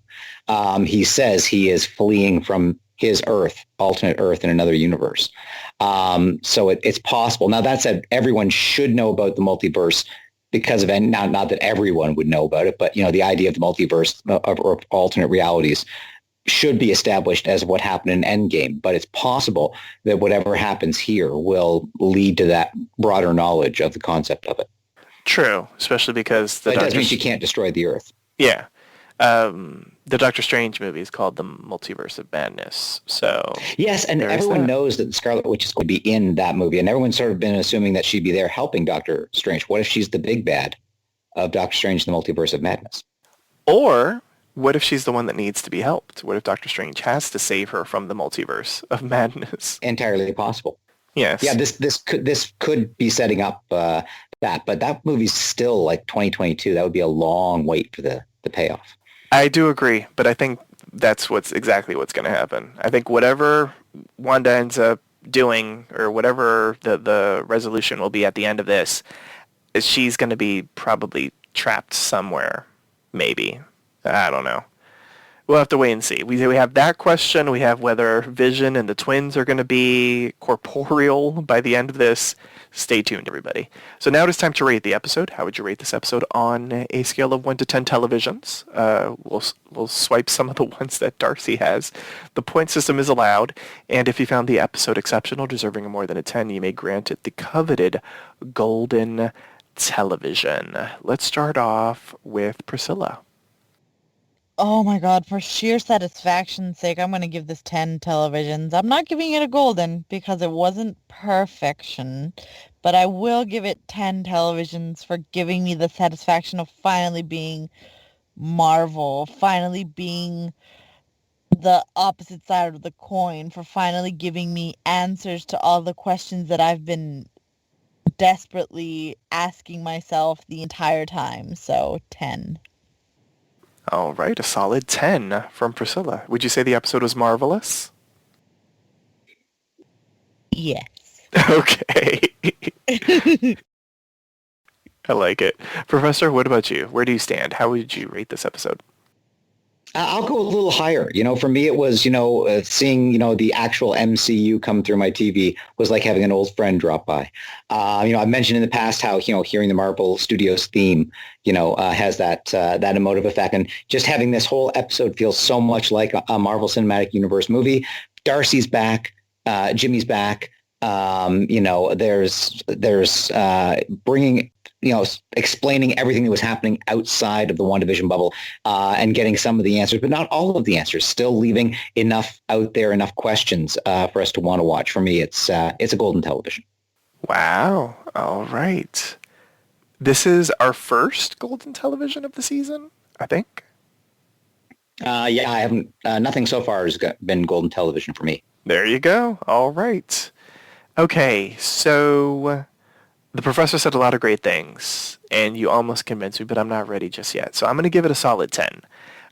he says he is fleeing from his Earth, alternate Earth in another universe. So it's possible. Now that said, everyone should know about the multiverse because of not that everyone would know about it, but the idea of the multiverse of alternate realities should be established as what happened in Endgame, but it's possible that whatever happens here will lead to that broader knowledge of the concept of it. True, especially because that does mean you can't destroy the Earth. Yeah. The Doctor Strange movie is called The Multiverse of Madness. So yes, and everyone knows that the Scarlet Witch is going to be in that movie, and everyone's sort of been assuming that she'd be there helping Doctor Strange. What if she's the big bad of Doctor Strange and the Multiverse of Madness? Or what if she's the one that needs to be helped? What if Doctor Strange has to save her from the Multiverse of Madness? Entirely possible. Yes. Yeah, this could be setting up that, but that movie's still 2022. That would be a long wait for the payoff. I do agree, but I think that's exactly what's going to happen. I think whatever Wanda ends up doing, or whatever the resolution will be at the end of this, is she's going to be probably trapped somewhere, maybe. I don't know. We'll have to wait and see. We have that question. We have whether Vision and the twins are going to be corporeal by the end of this. Stay tuned, everybody. So now it is time to rate the episode. How would you rate this episode on a scale of 1 to 10 televisions? We'll swipe some of the ones that Darcy has. The point system is allowed, and if you found the episode exceptional, deserving of more than a 10, you may grant it the coveted golden television. Let's start off with Priscilla. Oh my god, for sheer satisfaction's sake, I'm going to give this 10 televisions. I'm not giving it a golden because it wasn't perfection, but I will give it 10 televisions for giving me the satisfaction of finally being Marvel, finally being the opposite side of the coin, for finally giving me answers to all the questions that I've been desperately asking myself the entire time. So 10. All right, a solid 10 from Priscilla. Would you say the episode was marvelous? Yes. Okay. I like it. Professor, what about you? Where do you stand? How would you rate this episode? I'll go a little higher. For me, it was, seeing, the actual MCU come through my TV was like having an old friend drop by. I've mentioned in the past how, hearing the Marvel Studios theme, has that emotive effect. And just having this whole episode feel so much like a Marvel Cinematic Universe movie. Darcy's back. Jimmy's back. There's bringing, explaining everything that was happening outside of the WandaVision bubble and getting some of the answers, but not all of the answers, still leaving enough out there, enough questions for us to want to watch. For me, it's a golden television. Wow. All right. This is our first golden television of the season, I think. I haven't, nothing so far has been golden television for me. There you go. All right. Okay, so the professor said a lot of great things, and you almost convinced me, but I'm not ready just yet. So I'm going to give it a solid 10.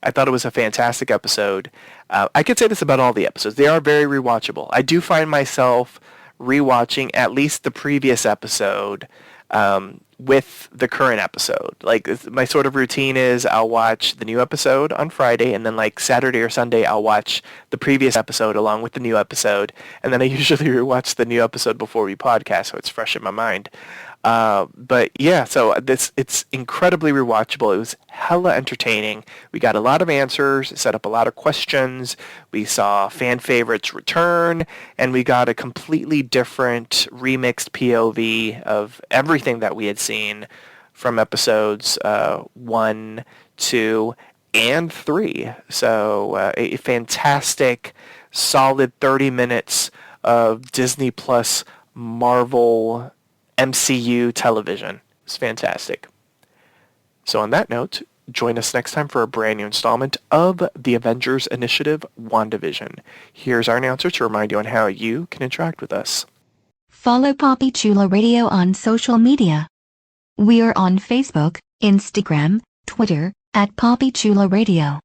I thought it was a fantastic episode. I could say this about all the episodes. They are very rewatchable. I do find myself rewatching at least the previous episode with the current episode. Like, my sort of routine is I'll watch the new episode on Friday, and then like Saturday or Sunday I'll watch the previous episode along with the new episode, and then I usually rewatch the new episode before we podcast, so it's fresh in my mind. But yeah, so it's incredibly rewatchable. It was hella entertaining. We got a lot of answers, set up a lot of questions. We saw fan favorites return, and we got a completely different remixed POV of everything that we had seen from episodes 1, 2, and 3. So a fantastic, solid 30 minutes of Disney Plus Marvel MCU television. It's fantastic. So on that note, join us next time for a brand new installment of the Avengers Initiative WandaVision. Here's our announcer to remind you on how you can interact with us. Follow Poppy Chulo Radio on social media. We are on Facebook, Instagram, Twitter, at Poppy Chulo Radio.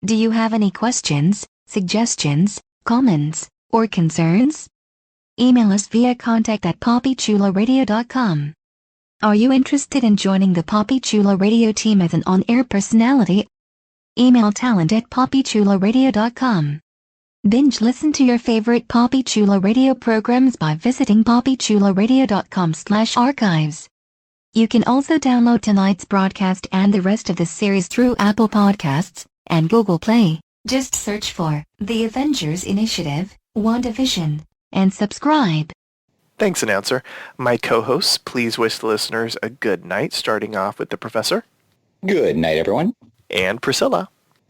Do you have any questions, suggestions, comments, or concerns? Email us via contact@poppychuloradio.com. Are you interested in joining the Poppy Chulo Radio team as an on-air personality? Email talent@poppychuloradio.com. Binge listen to your favorite Poppy Chulo Radio programs by visiting poppychuloradio.com/archives. You can also download tonight's broadcast and the rest of the series through Apple Podcasts and Google Play. Just search for The Avengers Initiative, WandaVision, and subscribe. Thanks, announcer. My co-hosts, please wish the listeners a good night, starting off with the professor. Good night, everyone. And Priscilla.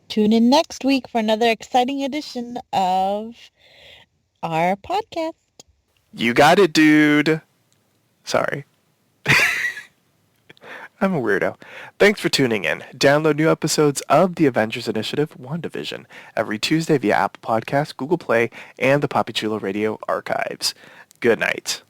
Tune in next week for another exciting edition of our podcast. You got it, dude. Sorry. I'm a weirdo. Thanks for tuning in. Download new episodes of the Avengers Initiative WandaVision every Tuesday via Apple Podcasts, Google Play, and the Poppy Chulo Radio archives. Good night.